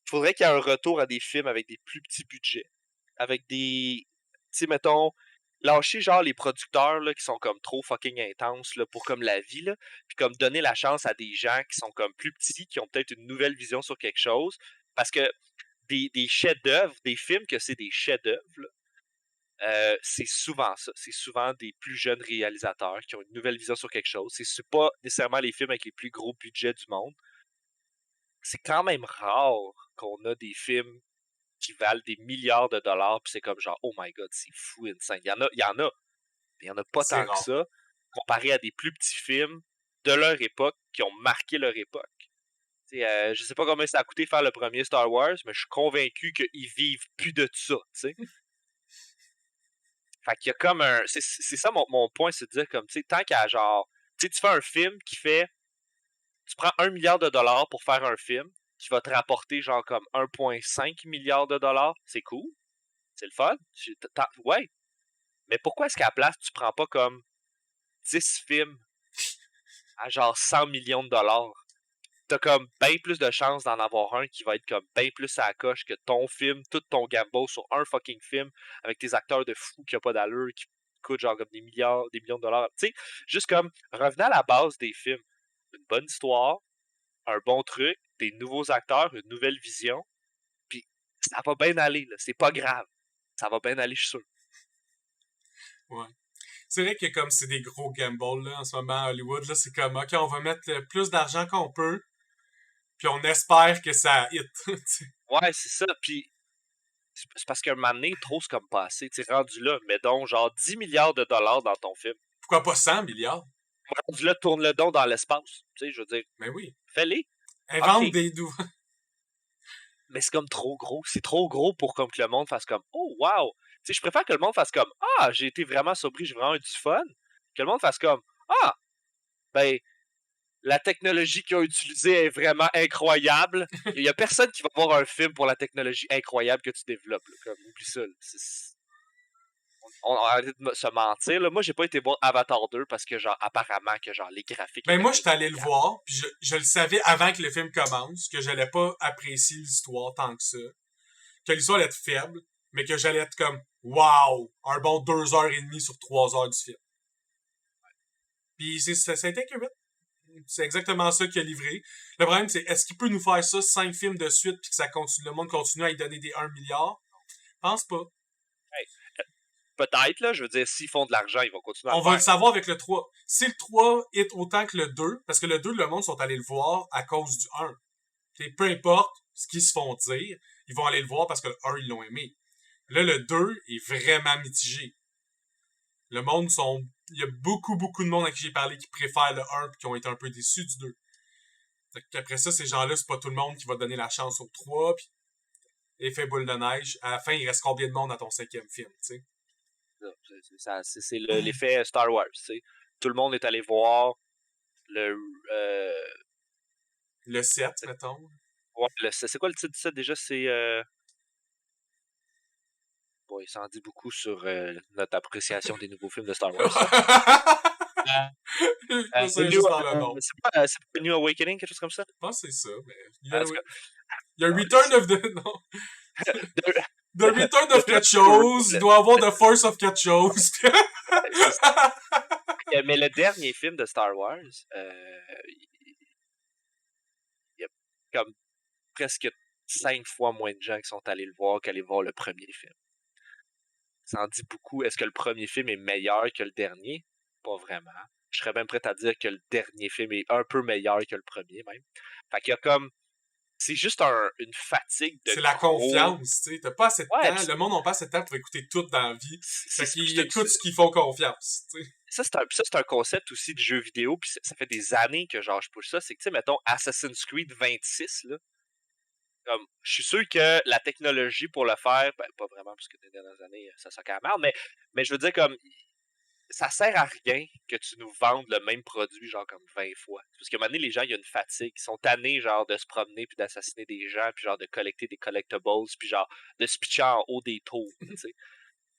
faudrait qu'il y ait un retour à des films avec des plus petits budgets. Avec des, tu sais, mettons, lâcher genre les producteurs là, qui sont comme trop fucking intenses là, pour comme la vie, là, puis comme donner la chance à des gens qui sont comme plus petits, qui ont peut-être une nouvelle vision sur quelque chose. Parce que des chefs-d'œuvre, des films que c'est des chefs-d'œuvre, là, c'est souvent ça. C'est souvent des plus jeunes réalisateurs qui ont une nouvelle vision sur quelque chose. C'est pas nécessairement les films avec les plus gros budgets du monde. C'est quand même rare qu'on a des films qui valent des milliards de dollars, puis c'est comme genre, oh my god, c'est fou, insane. Mais il y en a pas C'est tant que rare. ça, comparé à des plus petits films de leur époque qui ont marqué leur époque. Je sais pas combien ça a coûté faire le premier Star Wars, mais je suis convaincu qu'ils vivent plus de ça, tu sais. Fait qu'il y a comme un. C'est ça mon point, c'est de dire comme, tu sais, tant qu'à genre. Tu sais, tu fais un film qui fait. Tu prends 1 milliard de dollars pour faire un film qui va te rapporter genre comme 1,5 milliard de dollars, c'est cool. C'est le fun. Ouais. Mais pourquoi est-ce qu'à la place, tu prends pas comme 10 films à genre 100 millions de dollars? T'as comme bien plus de chances d'en avoir un qui va être comme bien plus à la coche que ton film, tout ton gamble sur un fucking film avec tes acteurs de fou qui a pas d'allure, qui coûtent genre comme des milliards, des millions de dollars. Tu sais, juste comme revenez à la base des films. Une bonne histoire, un bon truc, des nouveaux acteurs, une nouvelle vision, puis ça va bien aller, là. C'est pas grave. Ça va bien aller, je suis sûr. Ouais. C'est vrai que comme c'est des gros gambles, là, en ce moment à Hollywood, là, c'est comme, OK, on va mettre le plus d'argent qu'on peut, puis on espère que ça hit. Ouais, c'est ça. Puis c'est parce qu'un moment donné, trop, c'est comme pas assez. Tu rendu là, mets donc genre 10 milliards de dollars dans ton film. Pourquoi pas 100 milliards? Rendu là, tourne le don dans l'espace. Tu sais, je veux dire, Mais oui. fais-les. OK. Invente des doux. Mais c'est comme trop gros. C'est trop gros pour comme que le monde fasse comme oh wow. Tu sais, je préfère que le monde fasse comme ah, j'ai été vraiment surpris, j'ai vraiment eu du fun. Que le monde fasse comme ah, ben la technologie qu'ils ont utilisée est vraiment incroyable. Il y a personne qui va voir un film pour la technologie incroyable que tu développes. Là. Comme, oublie ça. On a arrêté de se mentir. Là. Moi, j'ai pas été voir Avatar 2 parce que, genre, apparemment, que genre les graphiques Ben étaient moi, j'étais allé le incroyables. voir, puis je le savais avant que le film commence, que j'allais pas apprécier l'histoire tant que ça. Que l'histoire allait être faible, mais que j'allais être comme wow, un bon 2 heures et demie sur 3 heures du film. Puis ça a été accurate. C'est exactement ça qu'il a livré. Le problème, c'est est-ce qu'il peut nous faire ça 5 films de suite puis que ça continue, le monde continue à lui donner des 1 milliard? Je pense pas. Hey, peut-être, là, je veux dire, s'ils font de l'argent, ils vont continuer à On le va le faire. savoir avec le 3. Si le 3 hit autant que le 2, parce que le 2, le monde sont allés le voir à cause du 1. T'sais, peu importe ce qu'ils se font dire, ils vont aller le voir parce que le 1, ils l'ont aimé. Là, le 2 est vraiment mitigé. Le monde sont... Il y a beaucoup, beaucoup de monde à qui j'ai parlé qui préfèrent le 1 et qui ont été un peu déçus du 2. Après ça, ces gens-là, c'est pas tout le monde qui va donner la chance au 3, puis effet boule de neige. À la fin, il reste combien de monde à ton 5e film, tu sais? C'est l'effet Star Wars, tu sais. Tout le monde est allé voir le... Le 7, mettons. ouais, c'est quoi le titre du set déjà? C'est... Bon, il s'en dit beaucoup sur notre appréciation des nouveaux films de Star Wars. Je sais juste par le nom. C'est pas New Awakening, quelque chose comme ça? Je pense que c'est ça, mais... En tout cas, Il y a Return of the... Non. The Return of quelque chose, il doit avoir The Force of quelque chose. Mais le dernier film de Star Wars, il y a comme presque 5 fois moins de gens qui sont allés le voir qu'aller voir le premier film. Ça en dit beaucoup. Est-ce que le premier film est meilleur que le dernier? Pas vraiment. Je serais même prêt à dire que le dernier film est un peu meilleur que le premier, même. Fait qu'il y a comme... C'est juste une fatigue de c'est la confiance, tu sais. T'as pas assez de temps. Le monde n'a pas assez de temps pour écouter tout dans la vie. Fait qu'ils écoutent ce qu'ils font confiance, tu sais. Ça, c'est un concept aussi de jeu vidéo, puis ça fait des années que genre je pousse ça. C'est que, tu sais, mettons, Assassin's Creed 26, là, comme, je suis sûr que la technologie pour le faire, ben, pas vraiment, parce que les dernières années, ça quand même, mais je veux dire, comme, ça sert à rien que tu nous vendes le même produit, genre, comme 20 fois. Parce qu'à un moment donné, les gens, il y a une fatigue. Ils sont tannés, genre, de se promener, puis d'assassiner des gens, puis genre, de collecter des collectibles, puis genre, de se pitcher en haut des tours, tu sais.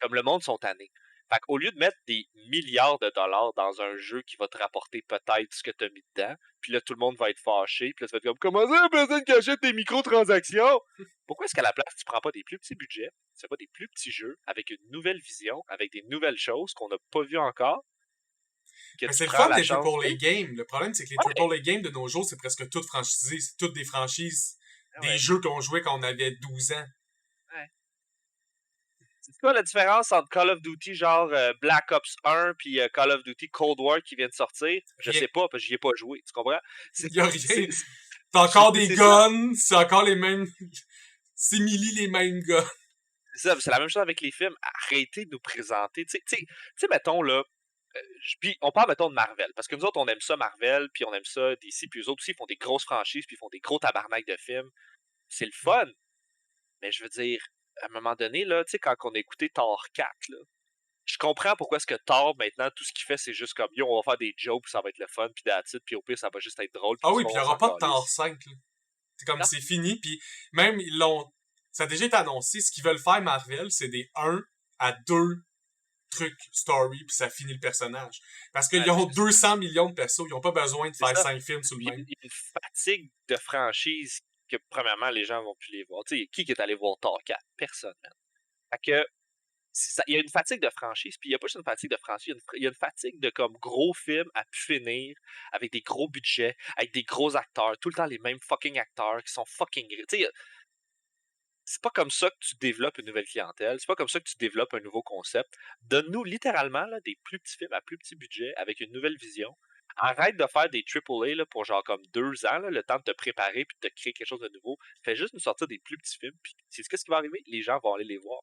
Comme le monde sont tannés. Fait qu'au lieu de mettre des milliards de dollars dans un jeu qui va te rapporter peut-être ce que tu as mis dedans, puis là, tout le monde va être fâché, puis là, ça va être comme, comment ça, personne qui achète des microtransactions? Pourquoi est-ce qu'à la place, tu prends pas des plus petits budgets, tu fais pas des plus petits jeux, avec une nouvelle vision, avec des nouvelles choses qu'on n'a pas vues encore? Mais c'est le fun des AAA games. Le problème, c'est que les AAA games de nos jours, c'est presque toutes franchisées. C'est toutes des franchises, des jeux qu'on jouait quand on avait 12 ans. Ouais. C'est quoi la différence entre Call of Duty genre Black Ops 1 puis Call of Duty Cold War qui vient de sortir? Je sais pas, parce que j'y ai pas joué. Tu comprends? Il y a rien. C'est encore des guns, c'est encore les mêmes... simili les mêmes guns. C'est la même chose avec les films. Arrêtez de nous présenter. Tu sais, mettons, là, puis on parle, mettons, de Marvel. Parce que nous autres, on aime ça, Marvel, puis on aime ça, DC, puis eux autres aussi, ils font des grosses franchises, puis ils font des gros tabarnak de films. C'est le fun. Mais je veux dire, à un moment donné, là, tu sais, quand on a écouté Thor 4, là, je comprends pourquoi est-ce que Thor, maintenant, tout ce qu'il fait, c'est juste comme, yo, on va faire des jokes, ça va être le fun, puis that's it, puis au pire, ça va juste être drôle. Ah oui, puis il n'y aura pas de Thor 5, là. C'est comme, c'est fini, puis même, ils l'ont... Ça a déjà été annoncé, ce qu'ils veulent faire, Marvel, c'est des 1 à 2 trucs story, puis ça finit le personnage. Parce qu'ils ont 200 millions de persos, ils n'ont pas besoin de faire 5 films sur le même. Il y a une fatigue de franchise que, premièrement, les gens vont plus les voir. Tu sais, qui est allé voir Thor 4? Personne, man. Fait que, il y a une fatigue de franchise, puis il n'y a pas juste une fatigue de franchise, il y a une fatigue de comme gros films à pu finir, avec des gros budgets, avec des gros acteurs, tout le temps les mêmes fucking acteurs qui sont fucking... Tu sais, c'est pas comme ça que tu développes une nouvelle clientèle, c'est pas comme ça que tu développes un nouveau concept. Donne-nous littéralement là, des plus petits films à plus petit budget, avec une nouvelle vision. Arrête de faire des AAA là, pour genre comme 2 ans, là, le temps de te préparer puis de te créer quelque chose de nouveau. Fais juste nous sortir des plus petits films, puis c'est ce qui va arriver, les gens vont aller les voir.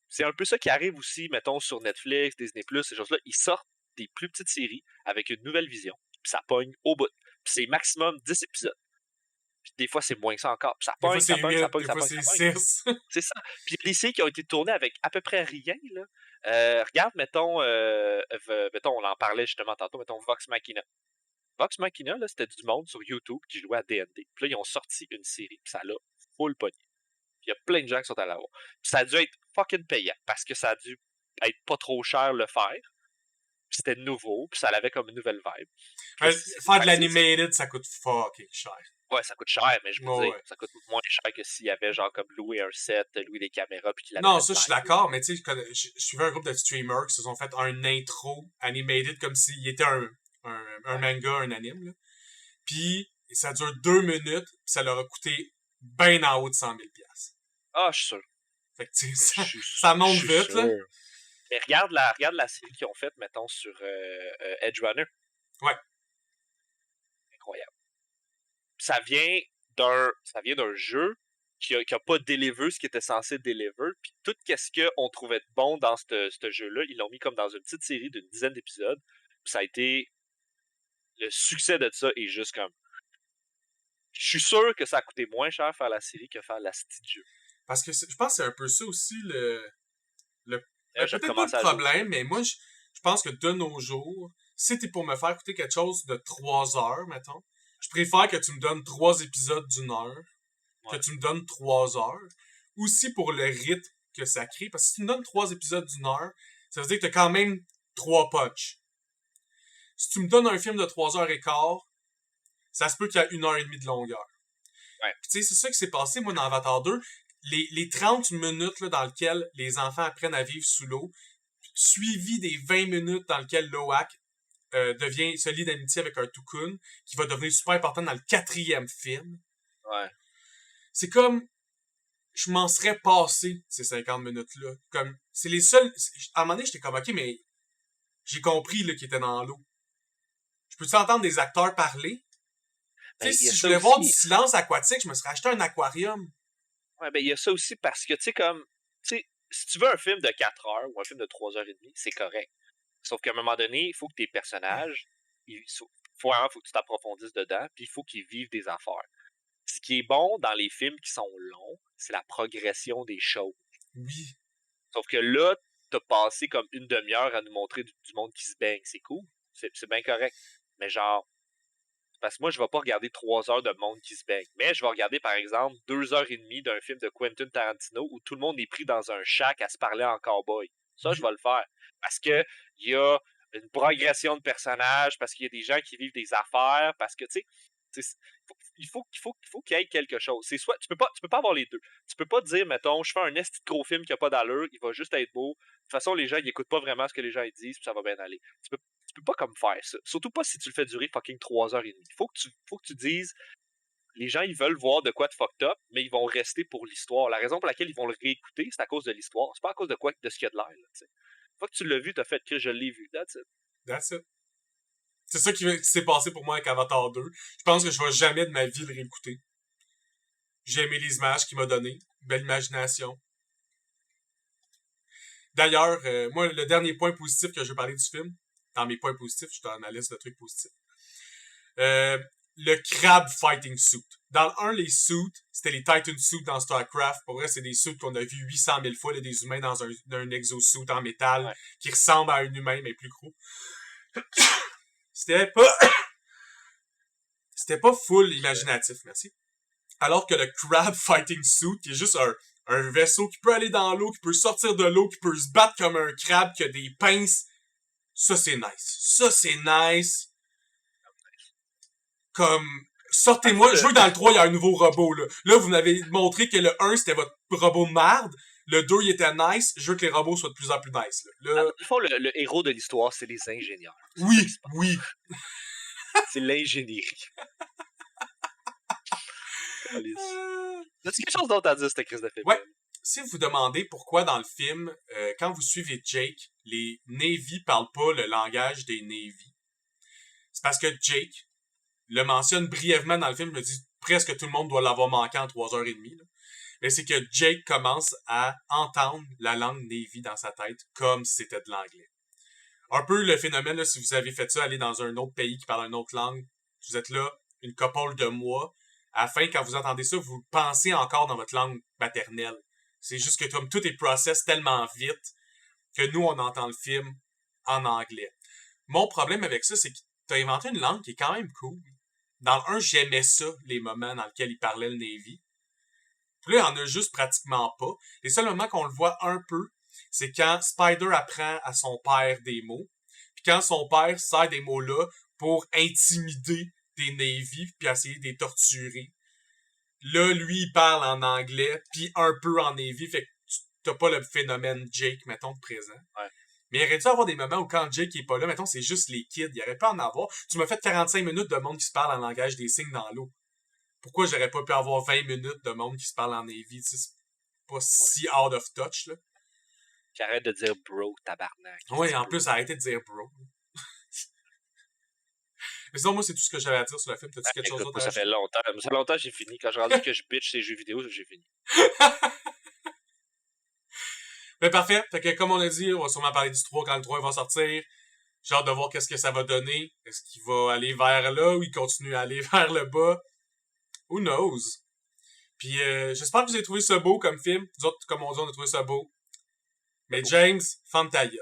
C'est un peu ça qui arrive aussi, mettons, sur Netflix, Disney+, ces choses-là. Ils sortent des plus petites séries avec une nouvelle vision, puis ça pogne au bout. Puis c'est maximum 10 épisodes. Puis des fois, c'est moins que ça encore. Puis ça pogne, ça pogne, ça pogne, ça pogne. C'est ça. Puis il y a des séries qui ont été tournées avec à peu près rien, là. Regarde, mettons, on en parlait justement tantôt, mettons Vox Machina. Vox Machina, là, c'était du monde sur YouTube qui jouait à D&D. Puis là, ils ont sorti une série, puis ça l'a full pogné. Puis il y a plein de gens qui sont allés la voir. Puis ça a dû être fucking payant, parce que ça a dû être pas trop cher le faire. Puis c'était nouveau, puis ça avait comme une nouvelle vibe. Faire de l'animated, ça coûte fucking cher. Ouais, ça coûte cher, mais je veux dire, ça coûte moins cher que s'il y avait genre comme louer un set, louer des caméras, puis qu'il avait... Non, ça, je suis d'accord, mais tu sais, je suivais un groupe de streamers qui se sont fait un intro animated comme s'il était un manga, un anime, là. Puis ça dure 2 minutes, puis ça leur a coûté bien en haut de 100 000 $. Ah, je suis sûr. Fait que tu sais, ça monte vite, là. Mais regarde la série qu'ils ont faite, mettons, sur Edge Runner. Ouais. Incroyable. Ça vient d'un jeu qui a pas deliver ce qui était censé deliver, puis tout ce qu'on trouvait de bon dans ce jeu-là, ils l'ont mis comme dans une petite série d'une dizaine d'épisodes, puis ça a été... Le succès de ça est juste comme... Je suis sûr que ça a coûté moins cher faire la série que faire la petite jeu. Parce que je pense que c'est un peu ça aussi peut-être pas le problème, mais moi, je pense que de nos jours, si t'es pour me faire écouter quelque chose de 3 heures, mettons, je préfère que tu me donnes 3 épisodes d'1 heure, que tu me donnes 3 heures. Aussi pour le rythme que ça crée, parce que si tu me donnes 3 épisodes d'1 heure, ça veut dire que t'as quand même 3 punch. Si tu me donnes un film de 3h15, ça se peut qu'il y a 1h30 de longueur. Ouais. Puis tu sais, c'est ça qui s'est passé, moi, dans Avatar 2. Les 30 minutes là, dans lesquelles les enfants apprennent à vivre sous l'eau, suivi des 20 minutes dans lesquelles Loak se lie d'amitié avec un Tukun, qui va devenir super important dans le 4e film. Ouais. C'est comme... Je m'en serais passé, ces 50 minutes-là. Comme, c'est les seuls... À un moment donné, j'étais comme, OK, mais j'ai compris là, qu'ils étaient dans l'eau. Je peux-tu entendre des acteurs parler? Ben, Tu sais, il y a si je ça voulais voir du aussi. silence aquatique, je me serais acheté un aquarium. Ouais, ben, il y a ça aussi parce que, tu sais, comme, tu sais, si tu veux un film de 4 heures ou un film de 3h30, c'est correct. Sauf qu'à un moment donné, il faut que tes personnages, faut que tu t'approfondisses dedans, puis il faut qu'ils vivent des affaires. Ce qui est bon dans les films qui sont longs, c'est la progression des choses. Oui. Sauf que là, t'as passé comme une demi-heure à nous montrer du monde qui se baigne. C'est cool. C'est bien correct. Mais genre, parce que moi, je vais pas regarder 3 heures de monde qui se baigne. Mais je vais regarder, par exemple, 2h30 d'un film de Quentin Tarantino où tout le monde est pris dans un shack à se parler en cowboy. Ça, je vais le faire. Parce que il y a une progression de personnages, parce qu'il y a des gens qui vivent des affaires, parce que, tu sais, il faut qu'il y ait quelque chose. C'est soit, tu peux pas avoir les deux. Tu peux pas dire, mettons, je fais un esti de gros film qui a pas d'allure, il va juste être beau. De toute façon, les gens, ils écoutent pas vraiment ce que les gens ils disent, puis ça va bien aller. Tu peux pas comme faire ça. Surtout pas si tu le fais durer fucking 3h30. Faut que tu dises, les gens, ils veulent voir de quoi de fucked up, mais ils vont rester pour l'histoire. La raison pour laquelle ils vont le réécouter, c'est à cause de l'histoire. C'est pas à cause de quoi, de ce qu'il y a de l'air, là, tu sais. Une fois que tu l'as vu, t'as fait que je l'ai vu. That's it. That's it. C'est ça qui s'est passé pour moi avec Avatar 2. Je pense que je vais jamais de ma vie le réécouter. J'ai aimé les images qu'il m'a données. Belle imagination. D'ailleurs, moi, le dernier point positif que je veux parler du film, dans mes points positifs, je suis dans la liste de trucs positifs. Le crab fighting suit. Dans le 1, les suits, c'était les Titan suits dans StarCraft. Pour vrai, c'est des suits qu'on a vu 800 000 fois, là, des humains dans un exosuit en métal Ouais. qui ressemble à un humain, mais plus gros. C'était pas... C'était pas full imaginatif, merci. Alors que le crab fighting suit, qui est juste un vaisseau qui peut aller dans l'eau, qui peut sortir de l'eau, qui peut se battre comme un crabe, qui a des pinces, ça c'est nice. Ça c'est nice. Comme, sortez-moi, je veux que dans le 3, il y a un nouveau robot, là. Là, vous m'avez montré que le 1, c'était votre robot de marde. Le 2, il était nice. Je veux que les robots soient de plus en plus nice, là. Dans le fond, le héros de l'histoire, c'est les ingénieurs. C'est Oui, ça qui se passe. oui. C'est l'ingénierie. Calice. As-tu quelque chose d'autre à dire, cette crise de film? Ouais. Si vous vous demandez pourquoi dans le film, quand vous suivez Jake, les Navy parlent pas le langage des Navy, c'est parce que Jake le mentionne brièvement dans le film, je me dis presque tout le monde doit l'avoir manqué en 3h30. Là. Mais c'est que Jake commence à entendre la langue Navy dans sa tête comme si c'était de l'anglais. Un peu le phénomène, là, si vous avez fait ça, aller dans un autre pays qui parle une autre langue, vous êtes là une couple de mois, à la fin, quand vous entendez ça, vous pensez encore dans votre langue maternelle. C'est juste que comme tout est process tellement vite que nous, on entend le film en anglais. Mon problème avec ça, c'est que t'as inventé une langue qui est quand même cool. Dans le 1, j'aimais ça, les moments dans lesquels il parlait le Navy. Puis là, il y en a juste pratiquement pas. Les seuls moments qu'on le voit un peu, c'est quand Spider apprend à son père des mots. Puis quand son père sert des mots-là pour intimider des Navy puis essayer de les torturer. Là, lui, il parle en anglais puis un peu en Navy. Fait que t'as pas le phénomène Jake, mettons, de présent. Ouais. Mais il aurait dû avoir des moments où quand Jake est pas là, mettons, c'est juste les kids. Il aurait pas en avoir. Tu m'as fait 45 minutes de monde qui se parle en langage des signes dans l'eau. Pourquoi j'aurais pas pu avoir 20 minutes de monde qui se parle en Navy? C'est pas si out of touch, là. Qui arrête de dire bro, tabarnak. Ouais, en plus, arrêtez de dire bro. Mais sinon, moi, c'est tout ce que j'avais à dire sur le film. T'as-tu quelque chose Écoute, d'autre moi, à ça fait ajouter? longtemps. Ça fait longtemps que j'ai fini. Quand j'ai rendu que je bitch ces jeux vidéo, j'ai fini. Mais parfait. Fait que, comme on a dit, on va sûrement parler du 3 quand le 3 va sortir. J'ai hâte de voir qu'est-ce que ça va donner. Est-ce qu'il va aller vers là ou il continue à aller vers le bas? Who knows? Puis j'espère que vous avez trouvé ça beau comme film. Nous autres, comme on dit, on a trouvé ça beau. Mais James, ferme ta gueule.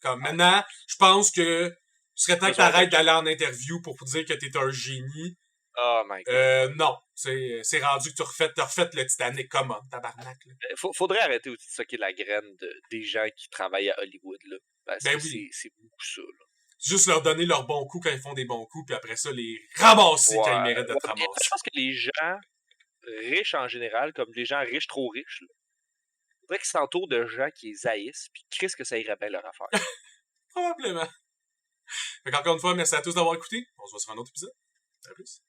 Comme maintenant, je pense que ce serait temps que t'arrêtes d'aller en interview pour dire que t'es un génie. Oh my god. Non. C'est rendu que t'as refait le Titanic comme tabarnak. Là. Faudrait arrêter aussi de socker la graine des gens qui travaillent à Hollywood, là. Parce Ben que oui. c'est beaucoup ça, là. Juste leur donner leurs bons coups quand ils font des bons coups, puis après ça, les ramasser quand ils méritent d'être Je ramassés. pense que les gens riches en général, comme les gens riches trop riches, là, faudrait qu'ils s'entourent de gens qui les haïssent, puis Chris que ça irait bien leur affaire. Probablement. Fait qu'encore une fois, merci à tous d'avoir écouté. On se voit sur un autre épisode. À plus.